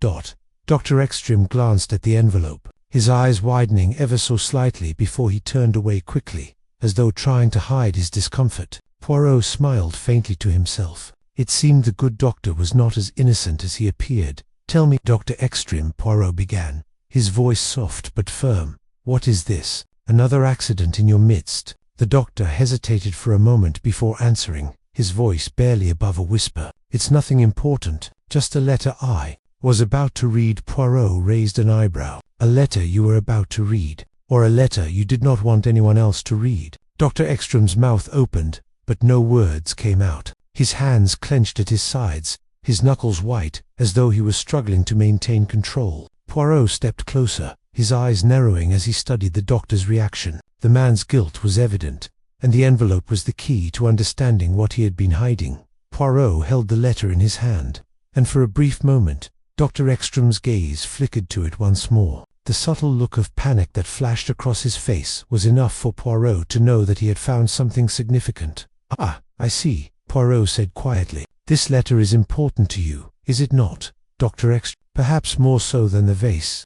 A: Dr. Ekstrom glanced at the envelope, his eyes widening ever so slightly before he turned away quickly, as though trying to hide his discomfort. Poirot smiled faintly to himself. It seemed the good doctor was not as innocent as he appeared. "Tell me, Dr. Ekstrom," Poirot began, his voice soft but firm. "What is this? Another accident in your midst?" The doctor hesitated for a moment before answering, his voice barely above a whisper. "It's nothing important, just a letter I was about to read." Poirot raised an eyebrow. "A letter you were about to read, or a letter you did not want anyone else to read?" Dr. Ekstrom's mouth opened, but no words came out. His hands clenched at his sides, his knuckles white, as though he was struggling to maintain control. Poirot stepped closer, his eyes narrowing as he studied the doctor's reaction. The man's guilt was evident, and the envelope was the key to understanding what he had been hiding. Poirot held the letter in his hand, and for a brief moment, Dr. Ekstrom's gaze flickered to it once more. The subtle look of panic that flashed across his face was enough for Poirot to know that he had found something significant. "Ah, I see," Poirot said quietly. "This letter is important to you, is it not, Dr. Ekstrom? Perhaps more so than the vase."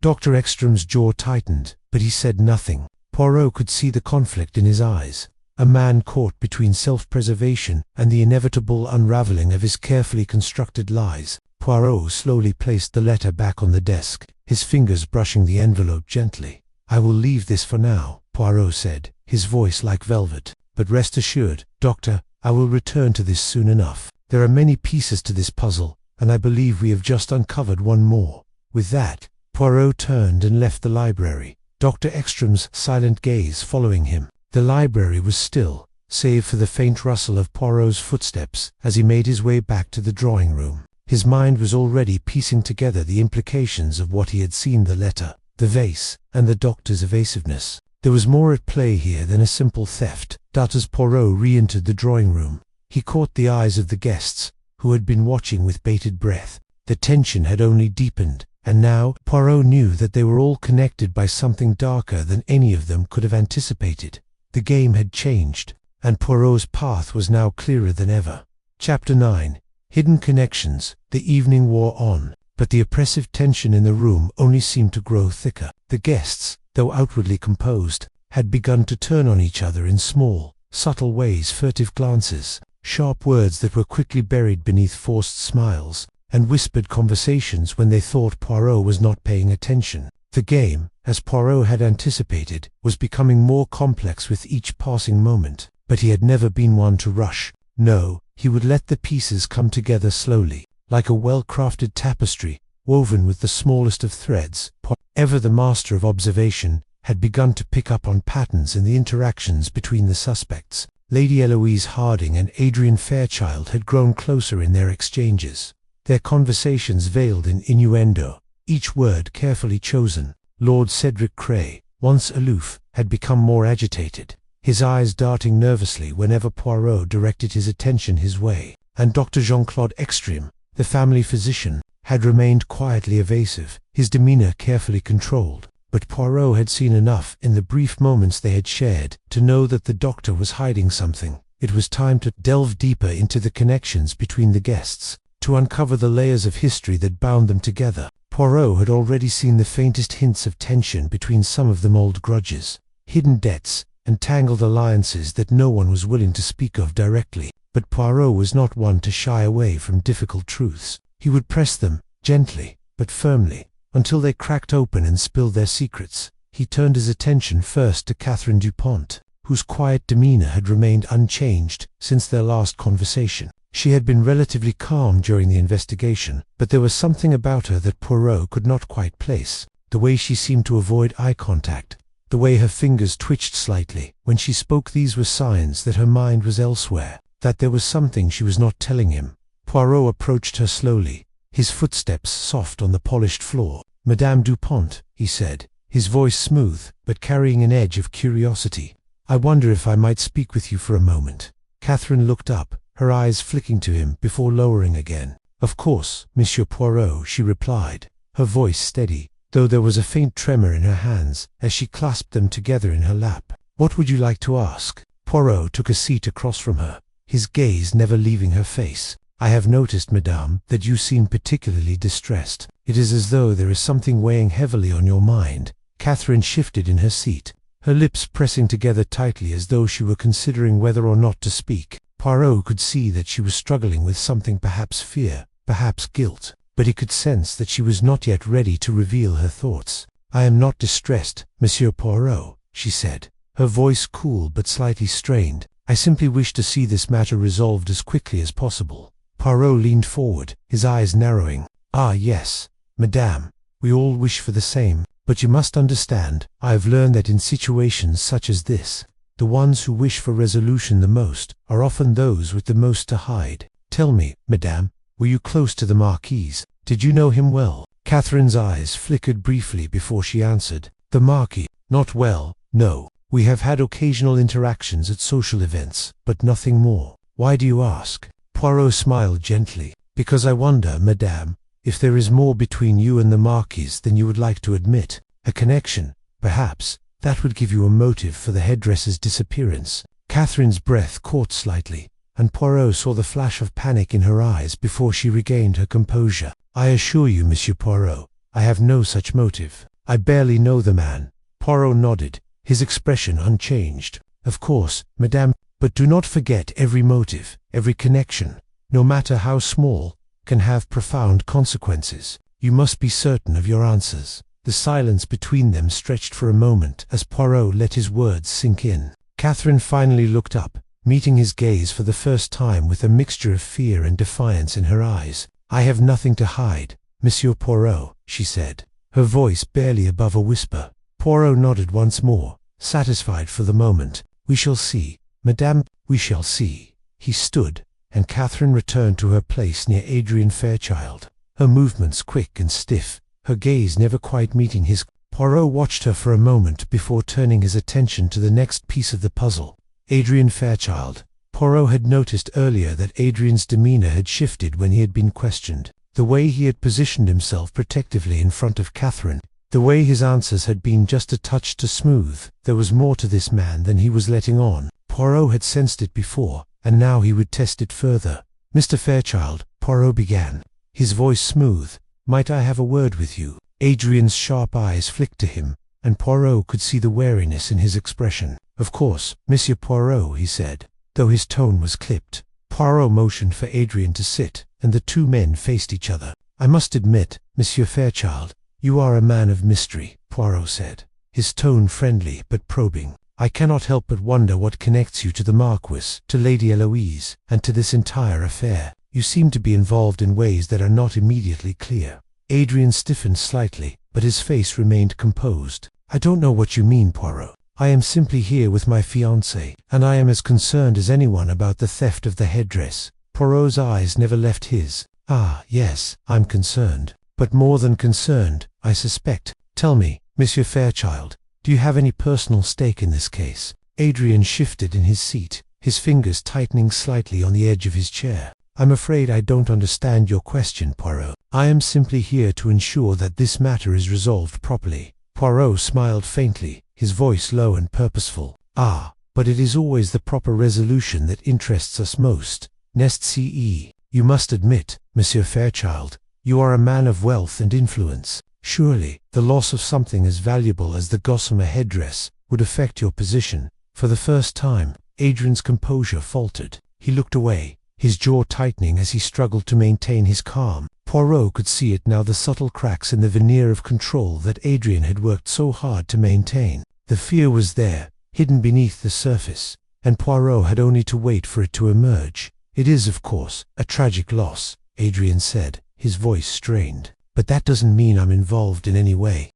A: Dr. Ekstrom's jaw tightened, but he said nothing. Poirot could see the conflict in his eyes. A man caught between self-preservation and the inevitable unraveling of his carefully constructed lies. Poirot slowly placed the letter back on the desk, his fingers brushing the envelope gently. "I will leave this for now," Poirot said, his voice like velvet. "But rest assured, Doctor, I will return to this soon enough. There are many pieces to this puzzle, and I believe we have just uncovered one more." With that, Poirot turned and left the library, Dr. Ekstrom's silent gaze following him. The library was still, save for the faint rustle of Poirot's footsteps as he made his way back to the drawing room. His mind was already piecing together the implications of what he had seen: the letter, the vase, and the doctor's evasiveness. There was more at play here than a simple theft. As Poirot re-entered the drawing room, he caught the eyes of the guests, who had been watching with bated breath. The tension had only deepened, and now Poirot knew that they were all connected by something darker than any of them could have anticipated. The game had changed, and Poirot's path was now clearer than ever. Chapter 9. Hidden Connections. The evening wore on, but the oppressive tension in the room only seemed to grow thicker. The guests, though outwardly composed, had begun to turn on each other in small, subtle ways, furtive glances, sharp words that were quickly buried beneath forced smiles, and whispered conversations when they thought Poirot was not paying attention. The game, as Poirot had anticipated, was becoming more complex with each passing moment, but he had never been one to rush. No, he would let the pieces come together slowly, like a well-crafted tapestry, woven with the smallest of threads. Ever the master of observation, had begun to pick up on patterns in the interactions between the suspects. Lady Eloise Harding and Adrian Fairchild had grown closer in their exchanges, their conversations veiled in innuendo, each word carefully chosen. Lord Cedric Cray, once aloof, had become more agitated, his eyes darting nervously whenever Poirot directed his attention his way, and Dr. Jean-Claude Ekström, the family physician, had remained quietly evasive, his demeanor carefully controlled. But Poirot had seen enough in the brief moments they had shared to know that the doctor was hiding something. It was time to delve deeper into the connections between the guests, to uncover the layers of history that bound them together. Poirot had already seen the faintest hints of tension between some of them, old grudges, hidden debts, and tangled alliances that no one was willing to speak of directly. But Poirot was not one to shy away from difficult truths. He would press them, gently, but firmly, until they cracked open and spilled their secrets. He turned his attention first to Catherine Dupont, whose quiet demeanor had remained unchanged since their last conversation. She had been relatively calm during the investigation, but there was something about her that Poirot could not quite place. The way she seemed to avoid eye contact, the way her fingers twitched slightly when she spoke, these were signs that her mind was elsewhere, that there was something she was not telling him. Poirot approached her slowly, his footsteps soft on the polished floor. "Madame Dupont," he said, his voice smooth, but carrying an edge of curiosity. "I wonder if I might speak with you for a moment." Catherine looked up, her eyes flicking to him before lowering again. "Of course, Monsieur Poirot," she replied, her voice steady, though there was a faint tremor in her hands as she clasped them together in her lap. "What would you like to ask?" Poirot took a seat across from her, his gaze never leaving her face. "I have noticed, madame, that you seem particularly distressed. It is as though there is something weighing heavily on your mind." Catherine shifted in her seat, her lips pressing together tightly as though she were considering whether or not to speak. Poirot could see that she was struggling with something, perhaps fear, perhaps guilt, but he could sense that she was not yet ready to reveal her thoughts. "I am not distressed, Monsieur Poirot," she said, her voice cool but slightly strained. "I simply wish to see this matter resolved as quickly as possible." Poirot leaned forward, his eyes narrowing. "Ah, yes, madame, we all wish for the same, but you must understand, I have learned that in situations such as this, the ones who wish for resolution the most are often those with the most to hide. Tell me, madame, were you close to the Marquis? Did you know him well?" Catherine's eyes flickered briefly before she answered. "The Marquis? Not well, no. We have had occasional interactions at social events, but nothing more. Why do you ask?" Poirot smiled gently. "Because I wonder, madame, if there is more between you and the Marquis than you would like to admit. A connection, perhaps, that would give you a motive for the headdress's disappearance." Catherine's breath caught slightly, and Poirot saw the flash of panic in her eyes before she regained her composure. "I assure you, Monsieur Poirot, I have no such motive. I barely know the man." Poirot nodded, his expression unchanged. "Of course, madame, but do not forget every motive, every connection, no matter how small, can have profound consequences. You must be certain of your answers." The silence between them stretched for a moment as Poirot let his words sink in. Catherine finally looked up, meeting his gaze for the first time with a mixture of fear and defiance in her eyes. "I have nothing to hide, Monsieur Poirot," she said, her voice barely above a whisper. Poirot nodded once more, satisfied for the moment. "We shall see, madame, we shall see." He stood, and Catherine returned to her place near Adrian Fairchild, her movements quick and stiff, her gaze never quite meeting his. Poirot watched her for a moment before turning his attention to the next piece of the puzzle. Adrian Fairchild. Poirot had noticed earlier that Adrian's demeanor had shifted when he had been questioned. The way he had positioned himself protectively in front of Catherine, the way his answers had been just a touch too smooth. There was more to this man than he was letting on. Poirot had sensed it before, and now he would test it further. "Mr. Fairchild," Poirot began, his voice smooth, "might I have a word with you?" Adrian's sharp eyes flicked to him, and Poirot could see the wariness in his expression. "Of course, Monsieur Poirot," he said, though his tone was clipped. Poirot motioned for Adrian to sit, and the two men faced each other. "I must admit, Monsieur Fairchild, you are a man of mystery," Poirot said, his tone friendly but probing. "I cannot help but wonder what connects you to the Marquis, to Lady Eloise, and to this entire affair. You seem to be involved in ways that are not immediately clear." Adrian stiffened slightly, but his face remained composed. "I don't know what you mean, Poirot. I am simply here with my fiancée, and I am as concerned as anyone about the theft of the headdress." Poirot's eyes never left his. "Ah, yes, I'm concerned. But more than concerned, I suspect. Tell me, Monsieur Fairchild, do you have any personal stake in this case?" Adrian shifted in his seat, his fingers tightening slightly on the edge of his chair. "I'm afraid I don't understand your question, Poirot. I am simply here to ensure that this matter is resolved properly." Poirot smiled faintly, his voice low and purposeful. "Ah, but it is always the proper resolution that interests us most. Nest ce. You must admit, Monsieur Fairchild, you are a man of wealth and influence. Surely, the loss of something as valuable as the Gossamer headdress would affect your position." For the first time, Adrian's composure faltered. He looked away, his jaw tightening as he struggled to maintain his calm. Poirot could see it now, the subtle cracks in the veneer of control that Adrian had worked so hard to maintain. The fear was there, hidden beneath the surface, and Poirot had only to wait for it to emerge. "It is, of course, a tragic loss," Adrian said, his voice strained. "But that doesn't mean I'm involved in any way."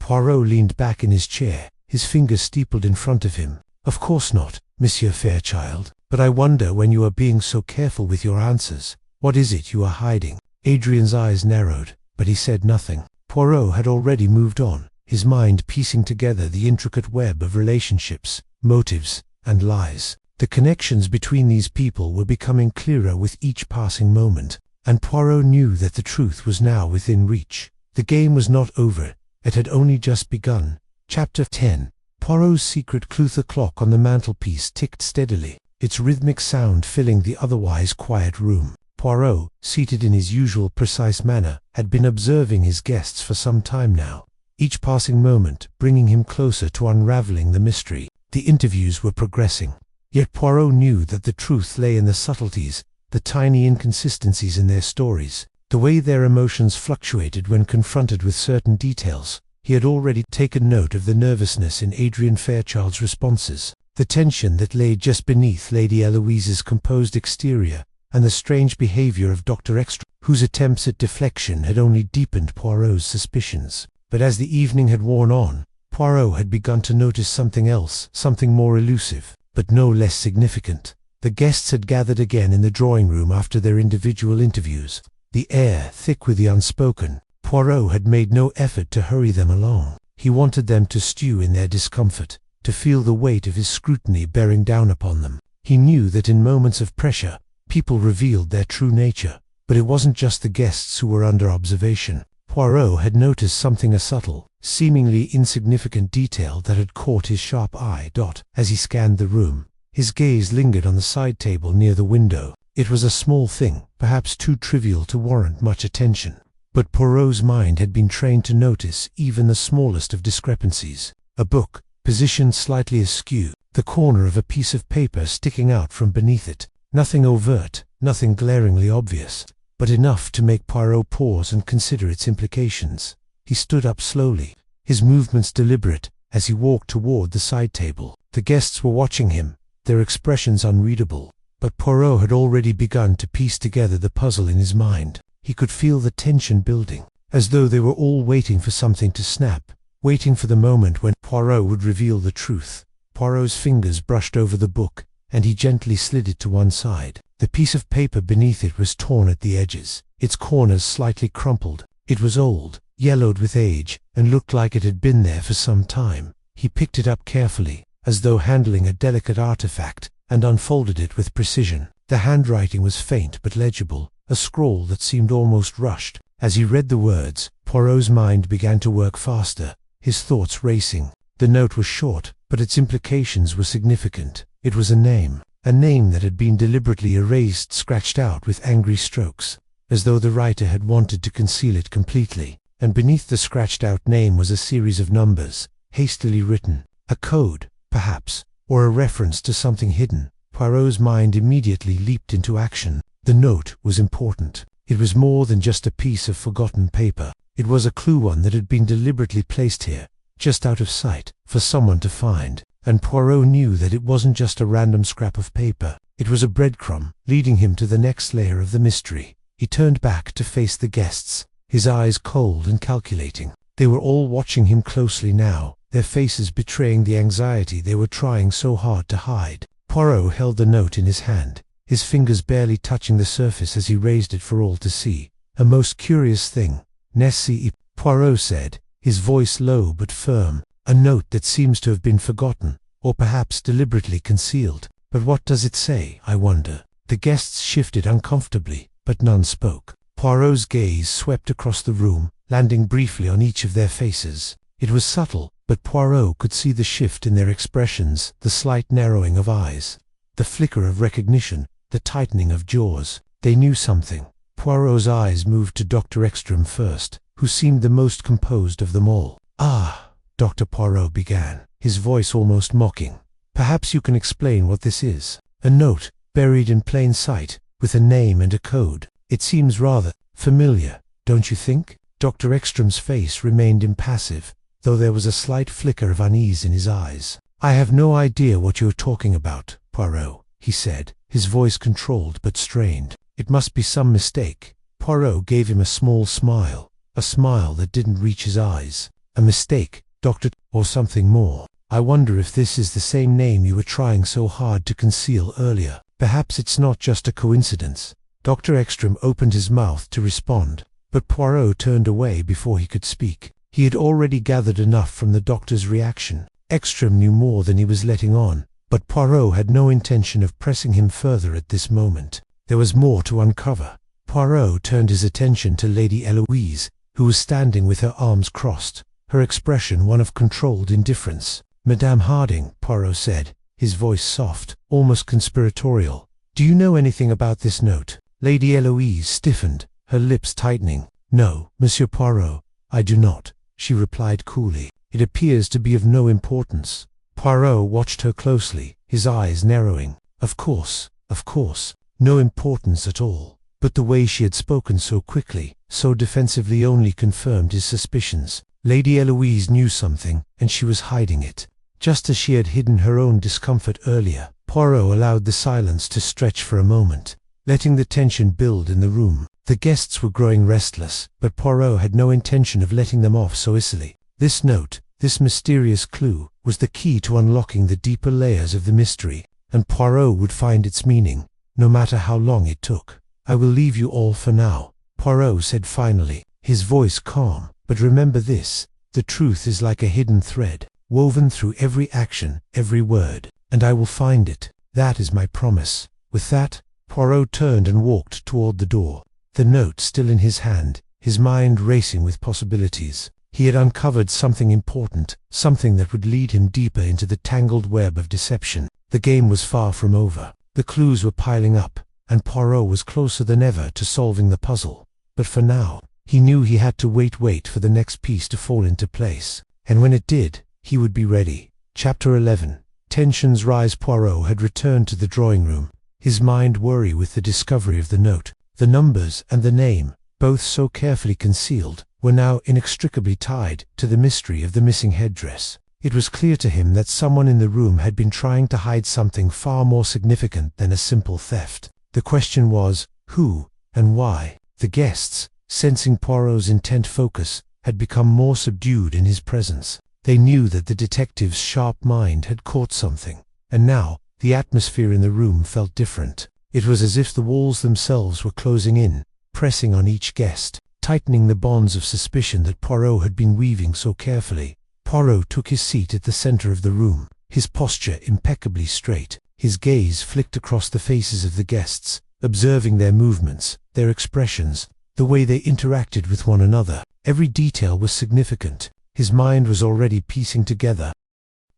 A: Poirot leaned back in his chair, his fingers steepled in front of him. "Of course not, Monsieur Fairchild. But I wonder, when you are being so careful with your answers, what is it you are hiding?" Adrian's eyes narrowed, but he said nothing. Poirot had already moved on, his mind piecing together the intricate web of relationships, motives, and lies. The connections between these people were becoming clearer with each passing moment, and Poirot knew that the truth was now within reach. The game was not over, it had only just begun. Chapter 10. Poirot's secret Clutha clock on the mantelpiece ticked steadily, its rhythmic sound filling the otherwise quiet room. Poirot, seated in his usual precise manner, had been observing his guests for some time now, each passing moment bringing him closer to unraveling the mystery. The interviews were progressing, yet Poirot knew that the truth lay in the subtleties, the tiny inconsistencies in their stories, the way their emotions fluctuated when confronted with certain details. He had already taken note of the nervousness in Adrian Fairchild's responses, the tension that lay just beneath Lady Eloise's composed exterior, and the strange behavior of Dr. Extra, whose attempts at deflection had only deepened Poirot's suspicions. But as the evening had worn on, Poirot had begun to notice something else, something more elusive, but no less significant. The guests had gathered again in the drawing-room after their individual interviews, the air thick with the unspoken. Poirot had made no effort to hurry them along. He wanted them to stew in their discomfort, to feel the weight of his scrutiny bearing down upon them. He knew that in moments of pressure, people revealed their true nature, but it wasn't just the guests who were under observation. Poirot had noticed something, a subtle, seemingly insignificant detail that had caught his sharp eye. As he scanned the room, his gaze lingered on the side table near the window. It was a small thing, perhaps too trivial to warrant much attention, but Poirot's mind had been trained to notice even the smallest of discrepancies. A book, positioned slightly askew, the corner of a piece of paper sticking out from beneath it. Nothing overt, nothing glaringly obvious, but enough to make Poirot pause and consider its implications. He stood up slowly, his movements deliberate, as he walked toward the side table. The guests were watching him, their expressions unreadable, but Poirot had already begun to piece together the puzzle in his mind. He could feel the tension building, as though they were all waiting for something to snap, waiting for the moment when Poirot would reveal the truth. Poirot's fingers brushed over the book, and he gently slid it to one side. The piece of paper beneath it was torn at the edges, its corners slightly crumpled. It was old, yellowed with age, and looked like it had been there for some time. He picked it up carefully, as though handling a delicate artifact, and unfolded it with precision. The handwriting was faint but legible, a scrawl that seemed almost rushed. As he read the words, Poirot's mind began to work faster, his thoughts racing. The note was short, but its implications were significant. It was a name that had been deliberately erased, scratched out with angry strokes, as though the writer had wanted to conceal it completely. And beneath the scratched-out name was a series of numbers, hastily written, a code, perhaps, or a reference to something hidden. Poirot's mind immediately leaped into action. The note was important. It was more than just a piece of forgotten paper. It was a clue, one that had been deliberately placed here, just out of sight, for someone to find. And Poirot knew that it wasn't just a random scrap of paper. It was a breadcrumb, leading him to the next layer of the mystery. He turned back to face the guests, his eyes cold and calculating. They were all watching him closely now, their faces betraying the anxiety they were trying so hard to hide. Poirot held the note in his hand, his fingers barely touching the surface as he raised it for all to see. "A most curious thing, n'est-ce?" Poirot said, his voice low but firm. "A note that seems to have been forgotten, or perhaps deliberately concealed. But what does it say, I wonder?" The guests shifted uncomfortably, but none spoke. Poirot's gaze swept across the room, landing briefly on each of their faces. It was subtle, but Poirot could see the shift in their expressions, the slight narrowing of eyes, the flicker of recognition, the tightening of jaws. They knew something. Poirot's eyes moved to Dr. Ekstrom first, who seemed the most composed of them all. "Ah," Dr. Poirot began, his voice almost mocking. "Perhaps you can explain what this is. A note, buried in plain sight, with a name and a code. It seems rather familiar, don't you think?" Dr. Ekstrom's face remained impassive, though there was a slight flicker of unease in his eyes. "I have no idea what you're talking about, Poirot," he said, his voice controlled but strained. "It must be some mistake." Poirot gave him a small smile, a smile that didn't reach his eyes. "A mistake, Doctor, or something more. I wonder if this is the same name you were trying so hard to conceal earlier. Perhaps it's not just a coincidence." Dr. Ekstrom opened his mouth to respond, but Poirot turned away before he could speak. He had already gathered enough from the doctor's reaction. Ekstrom knew more than he was letting on, but Poirot had no intention of pressing him further at this moment. There was more to uncover. Poirot turned his attention to Lady Eloise, who was standing with her arms crossed, her expression one of controlled indifference. "Madame Harding," Poirot said, his voice soft, almost conspiratorial. "Do you know anything about this note?" Lady Eloise stiffened, her lips tightening. "No, Monsieur Poirot, I do not," she replied coolly. "It appears to be of no importance." Poirot watched her closely, his eyes narrowing. Of course, no importance at all. But the way she had spoken so quickly, so defensively, only confirmed his suspicions. Lady Eloise knew something, and she was hiding it. Just as she had hidden her own discomfort earlier. Poirot allowed the silence to stretch for a moment, letting the tension build in the room. The guests were growing restless, but Poirot had no intention of letting them off so easily. This note, this mysterious clue, was the key to unlocking the deeper layers of the mystery, and Poirot would find its meaning, no matter how long it took. "I will leave you all for now," Poirot said finally, his voice calm. "But remember this, the truth is like a hidden thread, woven through every action, every word, and I will find it. That is my promise." With that, Poirot turned and walked toward the door, the note still in his hand, his mind racing with possibilities. He had uncovered something important, something that would lead him deeper into the tangled web of deception. The game was far from over. The clues were piling up, and Poirot was closer than ever to solving the puzzle. But for now, he knew he had to wait for the next piece to fall into place. And when it did, he would be ready. Chapter 11. Tensions rise. Poirot had returned to the drawing room, his mind worry with the discovery of the note. The numbers and the name, both so carefully concealed, were now inextricably tied to the mystery of the missing headdress. It was clear to him that someone in the room had been trying to hide something far more significant than a simple theft. The question was, who and why? The guests, sensing Poirot's intent focus, had become more subdued in his presence. They knew that the detective's sharp mind had caught something, and now the atmosphere in the room felt different. It was as if the walls themselves were closing in, pressing on each guest, tightening the bonds of suspicion that Poirot had been weaving so carefully. Poirot took his seat at the center of the room, his posture impeccably straight. His gaze flicked across the faces of the guests, observing their movements, their expressions, the way they interacted with one another. Every detail was significant. His mind was already piecing together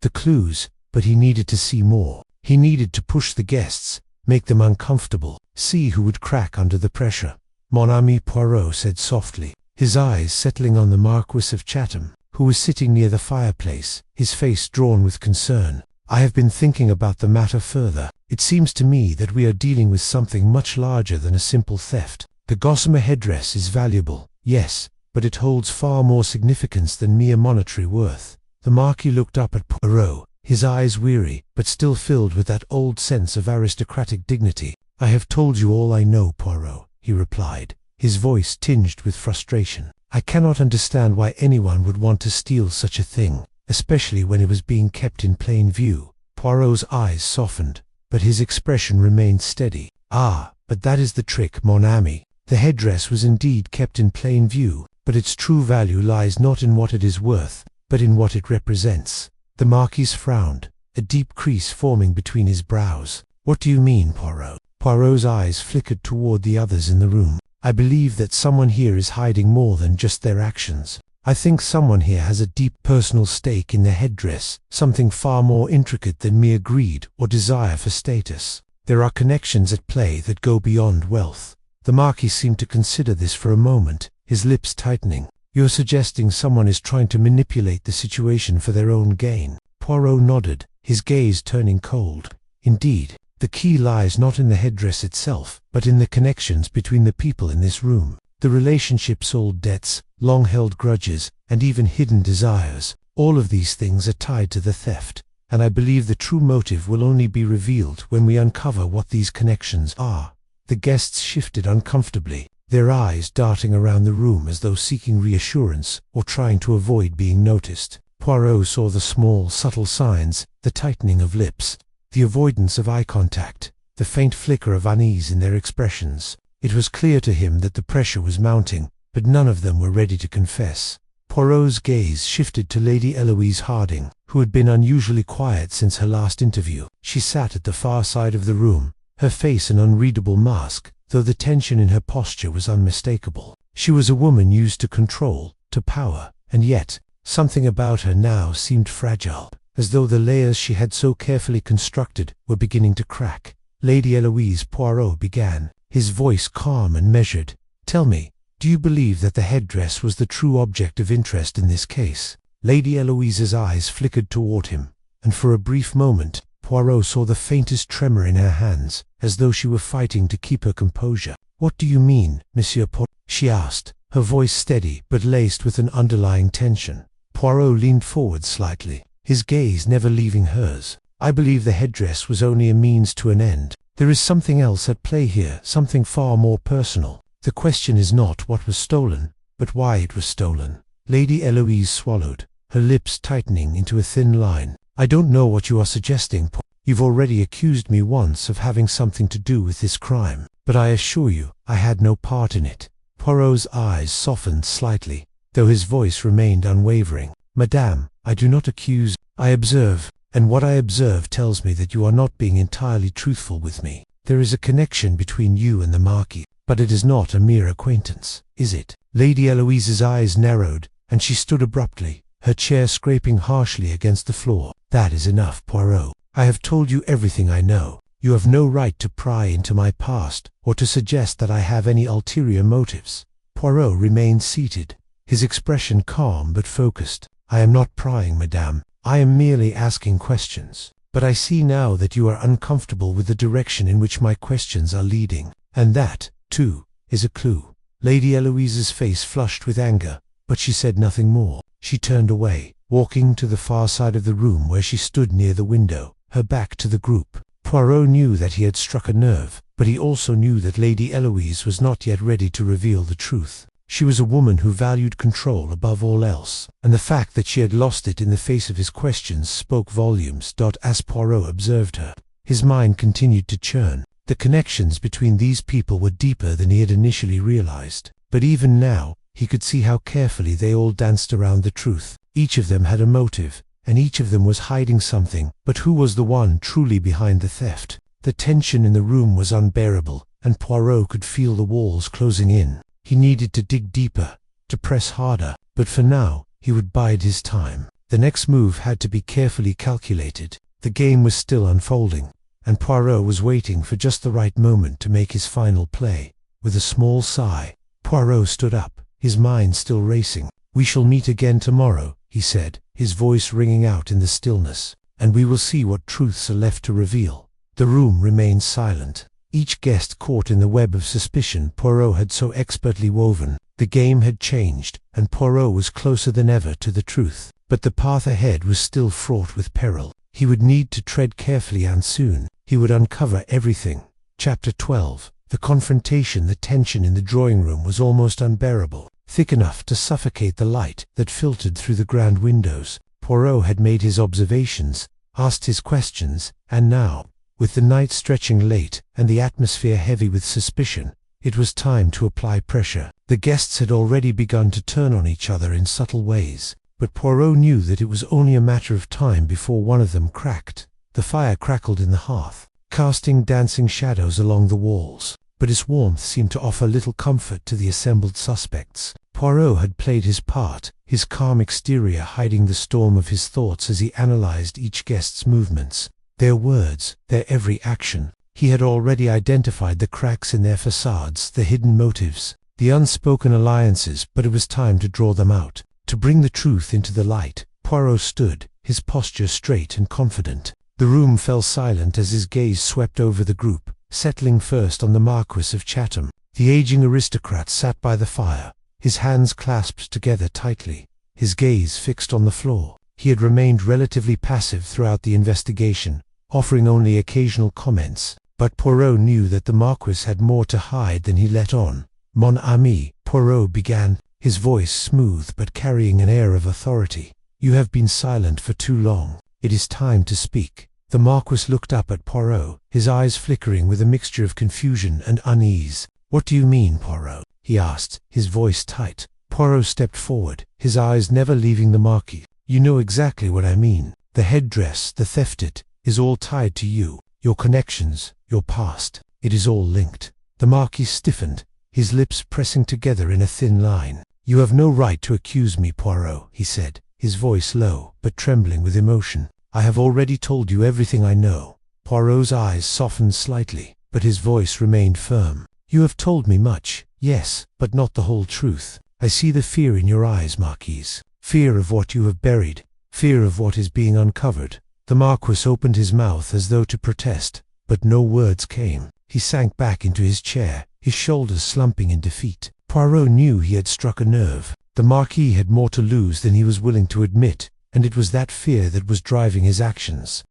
A: the clues, but he needed to see more. He needed to push the guests, make them uncomfortable, see who would crack under the pressure. "Mon ami," Poirot said softly, his eyes settling on the Marquis of Chatham, who was sitting near the fireplace, his face drawn with concern. I have been thinking about the matter further. It seems to me that we are dealing with something much larger than a simple theft. The Gossamer Headdress is valuable, yes, but it holds far more significance than mere monetary worth. The Marquis looked up at Poirot, his eyes weary, but still filled with that old sense of aristocratic dignity. "I have told you all I know, Poirot," he replied, his voice tinged with frustration. "I cannot understand why anyone would want to steal such a thing, especially when it was being kept in plain view." Poirot's eyes softened, but his expression remained steady. "Ah, but that is the trick, mon ami. The headdress was indeed kept in plain view, but its true value lies not in what it is worth, but in what it represents." The Marquis frowned, a deep crease forming between his brows. "What do you mean, Poirot?" Poirot's eyes flickered toward the others in the room. "I believe that someone here is hiding more than just their actions. I think someone here has a deep personal stake in the headdress, something far more intricate than mere greed or desire for status. There are connections at play that go beyond wealth." The Marquis seemed to consider this for a moment, his lips tightening. "You're suggesting someone is trying to manipulate the situation for their own gain?" Poirot nodded, his gaze turning cold. "Indeed, the key lies not in the headdress itself, but in the connections between the people in this room. The relationships, old debts, long-held grudges, and even hidden desires, all of these things are tied to the theft, and I believe the true motive will only be revealed when we uncover what these connections are." The guests shifted uncomfortably, their eyes darting around the room as though seeking reassurance or trying to avoid being noticed. Poirot saw the small, subtle signs, the tightening of lips, the avoidance of eye contact, the faint flicker of unease in their expressions. It was clear to him that the pressure was mounting, but none of them were ready to confess. Poirot's gaze shifted to Lady Eloise Harding, who had been unusually quiet since her last interview. She sat at the far side of the room, her face an unreadable mask, though the tension in her posture was unmistakable. She was a woman used to control, to power, and yet, something about her now seemed fragile, as though the layers she had so carefully constructed were beginning to crack. "Lady Eloise," Poirot began, his voice calm and measured, "tell me, do you believe that the headdress was the true object of interest in this case?" Lady Eloise's eyes flickered toward him, and for a brief moment, Poirot saw the faintest tremor in her hands, as though she were fighting to keep her composure. "What do you mean, Monsieur Poirot?" she asked, her voice steady but laced with an underlying tension. Poirot leaned forward slightly, his gaze never leaving hers. "I believe the headdress was only a means to an end. There is something else at play here, something far more personal. The question is not what was stolen, but why it was stolen." Lady Eloise swallowed, her lips tightening into a thin line. "I don't know what you are suggesting, Poirot. You've already accused me once of having something to do with this crime, but I assure you, I had no part in it." Poirot's eyes softened slightly, though his voice remained unwavering. "Madame, I do not accuse, I observe, and what I observe tells me that you are not being entirely truthful with me. There is a connection between you and the Marquis, but it is not a mere acquaintance, is it?" Lady Eloise's eyes narrowed, and she stood abruptly, her chair scraping harshly against the floor. "That is enough, Poirot. I have told you everything I know. You have no right to pry into my past, or to suggest that I have any ulterior motives." Poirot remained seated, his expression calm but focused. "I am not prying, madame. I am merely asking questions. But I see now that you are uncomfortable with the direction in which my questions are leading, and that, too, is a clue." Lady Eloise's face flushed with anger, but she said nothing more. She turned away, walking to the far side of the room where she stood near the window, her back to the group. Poirot knew that he had struck a nerve, but he also knew that Lady Eloise was not yet ready to reveal the truth. She was a woman who valued control above all else, and the fact that she had lost it in the face of his questions spoke volumes. As Poirot observed her, his mind continued to churn. The connections between these people were deeper than he had initially realized, but even now, he could see how carefully they all danced around the truth. Each of them had a motive, and each of them was hiding something, but who was the one truly behind the theft? The tension in the room was unbearable, and Poirot could feel the walls closing in. He needed to dig deeper, to press harder, but for now, he would bide his time. The next move had to be carefully calculated. The game was still unfolding, and Poirot was waiting for just the right moment to make his final play. With a small sigh, Poirot stood up, his mind still racing. "We shall meet again tomorrow," he said, his voice ringing out in the stillness. and we will see what truths are left to reveal." The room remained silent, each guest caught in the web of suspicion Poirot had so expertly woven. The game had changed, and Poirot was closer than ever to the truth. But the path ahead was still fraught with peril. He would need to tread carefully, and soon he would uncover everything. Chapter 12. The confrontation. The tension in the drawing room was almost unbearable, thick enough to suffocate the light that filtered through the grand windows. Poirot had made his observations, asked his questions, and now, with the night stretching late and the atmosphere heavy with suspicion, it was time to apply pressure. The guests had already begun to turn on each other in subtle ways, but Poirot knew that it was only a matter of time before one of them cracked. The fire crackled in the hearth, casting dancing shadows along the walls, but its warmth seemed to offer little comfort to the assembled suspects. Poirot had played his part, his calm exterior hiding the storm of his thoughts as he analyzed each guest's movements, their words, their every action. He had already identified the cracks in their facades, the hidden motives, the unspoken alliances, but it was time to draw them out, to bring the truth into the light. Poirot stood, his posture straight and confident. The room fell silent as his gaze swept over the group, settling first on the Marquis of Chatham. The aging aristocrat sat by the fire, his hands clasped together tightly, his gaze fixed on the floor. He had remained relatively passive throughout the investigation, offering only occasional comments, but Poirot knew that the Marquis had more to hide than he let on. "Mon ami," Poirot began, his voice smooth but carrying an air of authority. "You have been silent for too long. It is time to speak." The Marquis looked up at Poirot, his eyes flickering with a mixture of confusion and unease. "What do you mean, Poirot?" he asked, his voice tight. Poirot stepped forward, his eyes never leaving the Marquis. "You know exactly what I mean. The headdress, the theft, it is all tied to you. Your connections, your past, it is all linked." The Marquis stiffened, his lips pressing together in a thin line. "You have no right to accuse me, Poirot," he said, his voice low, but trembling with emotion. "I have already told you everything I know." Poirot's eyes softened slightly, but his voice remained firm. "You have told me much, yes, but not the whole truth. I see the fear in your eyes, Marquise. Fear of what you have buried, fear of what is being uncovered." The Marquis opened his mouth as though to protest, but no words came. He sank back into his chair, his shoulders slumping in defeat. Poirot knew he had struck a nerve. The Marquis had more to lose than he was willing to admit, and it was that fear that was driving his actions.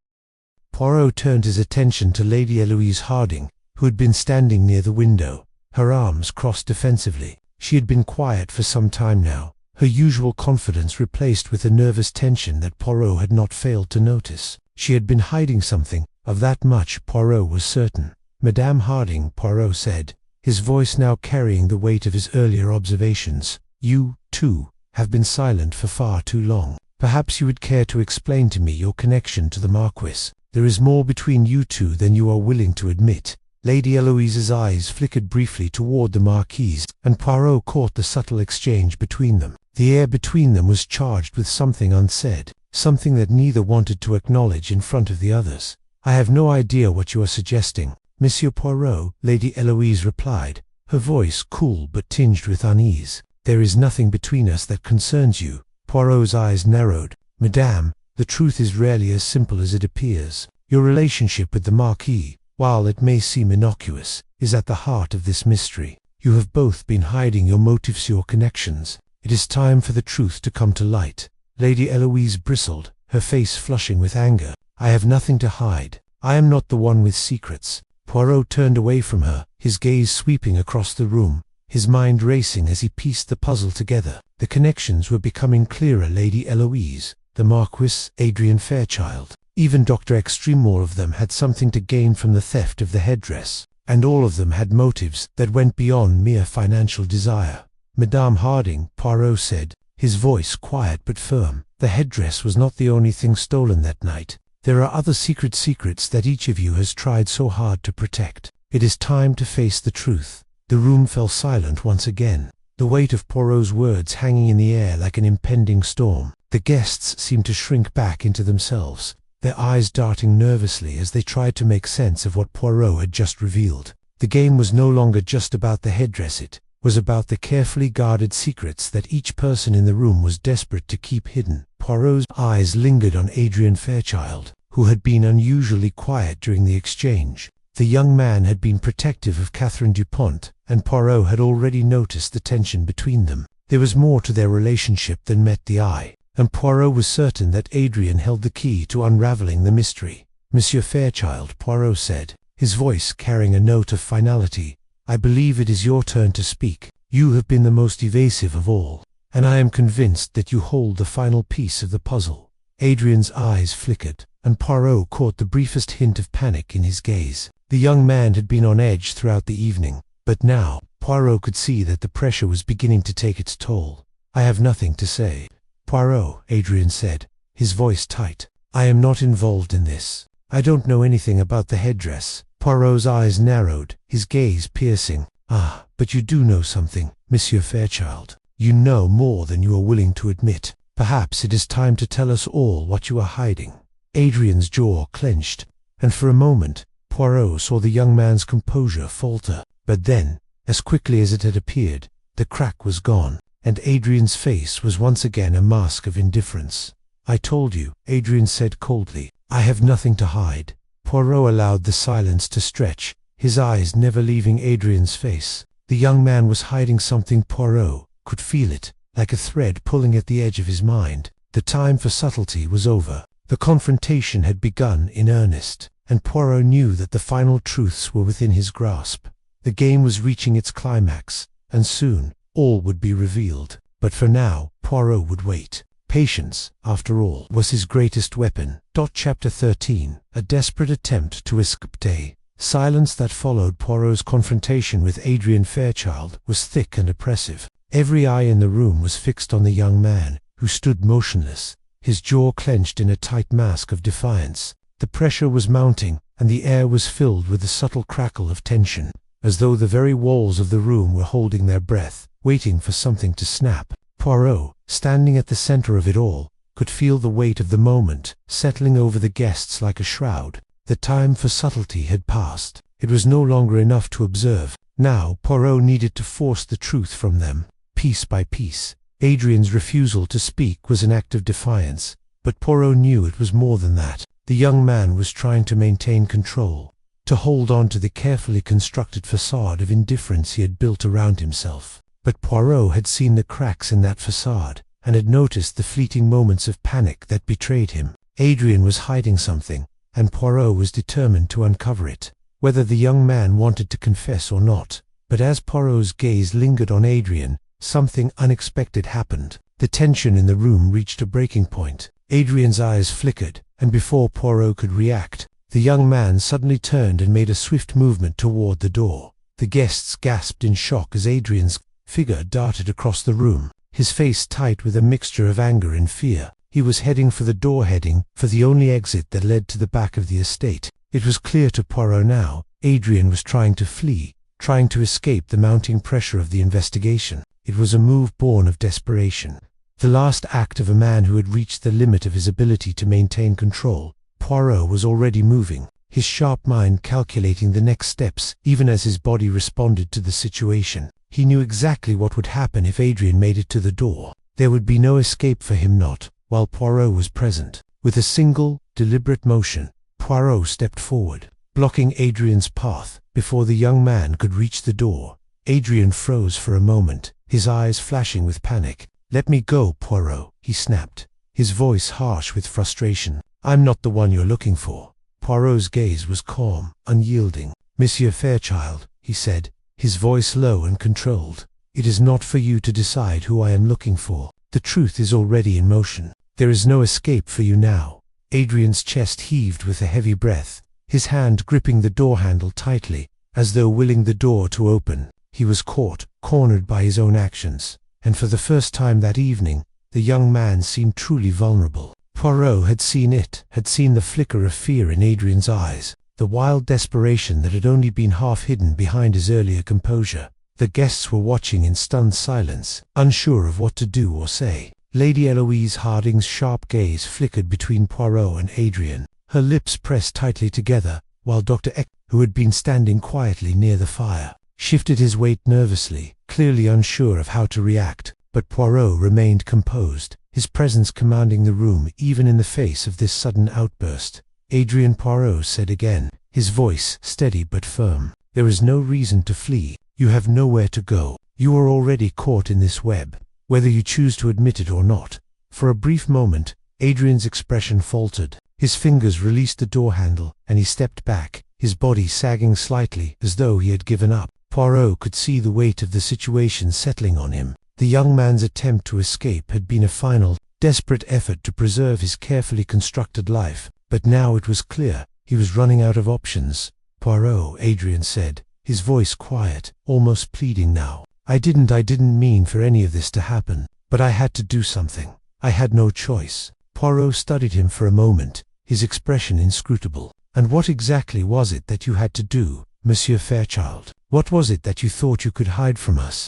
A: Poirot turned his attention to Lady Eloise Harding, who had been standing near the window, her arms crossed defensively. She had been quiet for some time now, her usual confidence replaced with a nervous tension that Poirot had not failed to notice. She had been hiding something, of that much Poirot was certain. "Madame Harding," Poirot said, his voice now carrying the weight of his earlier observations, "you, too, have been silent for far too long. Perhaps you would care to explain to me your connection to the Marquis. There is more between you two than you are willing to admit." Lady Eloise's eyes flickered briefly toward the Marquise, and Poirot caught the subtle exchange between them. The air between them was charged with something unsaid, something that neither wanted to acknowledge in front of the others. "I have no idea what you are suggesting, Monsieur Poirot," Lady Eloise replied, her voice cool but tinged with unease. "There is nothing between us that concerns you." Poirot's eyes narrowed. "Madame, the truth is rarely as simple as it appears. Your relationship with the Marquis, while it may seem innocuous, is at the heart of this mystery. You have both been hiding your motives, your connections. It is time for the truth to come to light." Lady Eloise bristled, her face flushing with anger. "I have nothing to hide. I am not the one with secrets." Poirot turned away from her, his gaze sweeping across the room, his mind racing as he pieced the puzzle together. The connections were becoming clearer. Lady Eloise, the Marquis, Adrian Fairchild, even Dr. Extreme, all of them had something to gain from the theft of the headdress, and all of them had motives that went beyond mere financial desire. "Madame Harding," Poirot said, his voice quiet but firm, "the headdress was not the only thing stolen that night. There are other secrets that each of you has tried so hard to protect. It is time to face the truth." The room fell silent once again, the weight of Poirot's words hanging in the air like an impending storm. The guests seemed to shrink back into themselves, their eyes darting nervously as they tried to make sense of what Poirot had just revealed. The game was no longer just about the headdress, it was about the carefully guarded secrets that each person in the room was desperate to keep hidden. Poirot's eyes lingered on Adrian Fairchild, who had been unusually quiet during the exchange. The young man had been protective of Catherine Dupont, and Poirot had already noticed the tension between them. There was more to their relationship than met the eye, and Poirot was certain that Adrian held the key to unraveling the mystery. "Monsieur Fairchild," Poirot said, his voice carrying a note of finality, "I believe it is your turn to speak. You have been the most evasive of all, and I am convinced that you hold the final piece of the puzzle." Adrian's eyes flickered, and Poirot caught the briefest hint of panic in his gaze. The young man had been on edge throughout the evening, but now Poirot could see that the pressure was beginning to take its toll. "I have nothing to say." "Poirot," Adrian said, his voice tight, "I am not involved in this. I don't know anything about the headdress." Poirot's eyes narrowed, his gaze piercing. "Ah, but you do know something, Monsieur Fairchild. You know more than you are willing to admit. Perhaps it is time to tell us all what you are hiding." Adrian's jaw clenched, and for a moment Poirot saw the young man's composure falter. But then, as quickly as it had appeared, the crack was gone, and Adrian's face was once again a mask of indifference. "I told you," Adrian said coldly. "I have nothing to hide." Poirot allowed the silence to stretch, his eyes never leaving Adrian's face. The young man was hiding something. Poirot could feel it, like a thread pulling at the edge of his mind. The time for subtlety was over. The confrontation had begun in earnest, and Poirot knew that the final truths were within his grasp. The game was reaching its climax, and soon all would be revealed. But for now, Poirot would wait. Patience, after all, was his greatest weapon. Chapter 13. A desperate attempt to escape. Silence that followed Poirot's confrontation with Adrian Fairchild was thick and oppressive. Every eye in the room was fixed on the young man, who stood motionless, his jaw clenched in a tight mask of defiance. The pressure was mounting, and the air was filled with the subtle crackle of tension, as though the very walls of the room were holding their breath, waiting for something to snap. Poirot, standing at the center of it all, could feel the weight of the moment settling over the guests like a shroud. The time for subtlety had passed. It was no longer enough to observe. Now Poirot needed to force the truth from them, piece by piece. Adrian's refusal to speak was an act of defiance, but Poirot knew it was more than that. The young man was trying to maintain control, to hold on to the carefully constructed facade of indifference he had built around himself. But Poirot had seen the cracks in that facade, and had noticed the fleeting moments of panic that betrayed him. Adrian was hiding something, and Poirot was determined to uncover it, whether the young man wanted to confess or not. But as Poirot's gaze lingered on Adrian, something unexpected happened. The tension in the room reached a breaking point. Adrian's eyes flickered, and before Poirot could react, the young man suddenly turned and made a swift movement toward the door. The guests gasped in shock as Adrian's figure darted across the room, his face tight with a mixture of anger and fear. He was heading for the door, heading for the only exit that led to the back of the estate. It was clear to Poirot now. Adrian was trying to flee, trying to escape the mounting pressure of the investigation. It was a move born of desperation, the last act of a man who had reached the limit of his ability to maintain control. Poirot was already moving, his sharp mind calculating the next steps, even as his body responded to the situation. He knew exactly what would happen if Adrian made it to the door. There would be no escape for him, not while Poirot was present. With a single, deliberate motion, Poirot stepped forward, blocking Adrian's path. Before the young man could reach the door, Adrian froze for a moment, his eyes flashing with panic. "Let me go, Poirot," he snapped, his voice harsh with frustration. "I'm not the one you're looking for." Poirot's gaze was calm, unyielding. "Monsieur Fairchild," he said, his voice low and controlled, "it is not for you to decide who I am looking for. The truth is already in motion. There is no escape for you now." Adrian's chest heaved with a heavy breath, his hand gripping the door handle tightly, as though willing the door to open. He was caught, cornered by his own actions, and for the first time that evening, the young man seemed truly vulnerable. Poirot had seen it, had seen the flicker of fear in Adrian's eyes, the wild desperation that had only been half hidden behind his earlier composure. The guests were watching in stunned silence, unsure of what to do or say. Lady Eloise Harding's sharp gaze flickered between Poirot and Adrian, her lips pressed tightly together, while Dr. Eck, who had been standing quietly near the fire, shifted his weight nervously, clearly unsure of how to react. But Poirot remained composed, his presence commanding the room even in the face of this sudden outburst. Adrian Poirot said again, his voice steady but firm. "There is no reason to flee. You have nowhere to go. You are already caught in this web, whether you choose to admit it or not." For a brief moment, Adrian's expression faltered. His fingers released the door handle, and he stepped back, his body sagging slightly as though he had given up. Poirot could see the weight of the situation settling on him. The young man's attempt to escape had been a final, desperate effort to preserve his carefully constructed life, but now it was clear he was running out of options. "Poirot," Adrian said, his voice quiet, almost pleading now. I didn't mean for any of this to happen, but I had to do something. I had no choice." Poirot studied him for a moment, his expression inscrutable. "And what exactly was it that you had to do, Monsieur Fairchild? What was it that you thought you could hide from us?"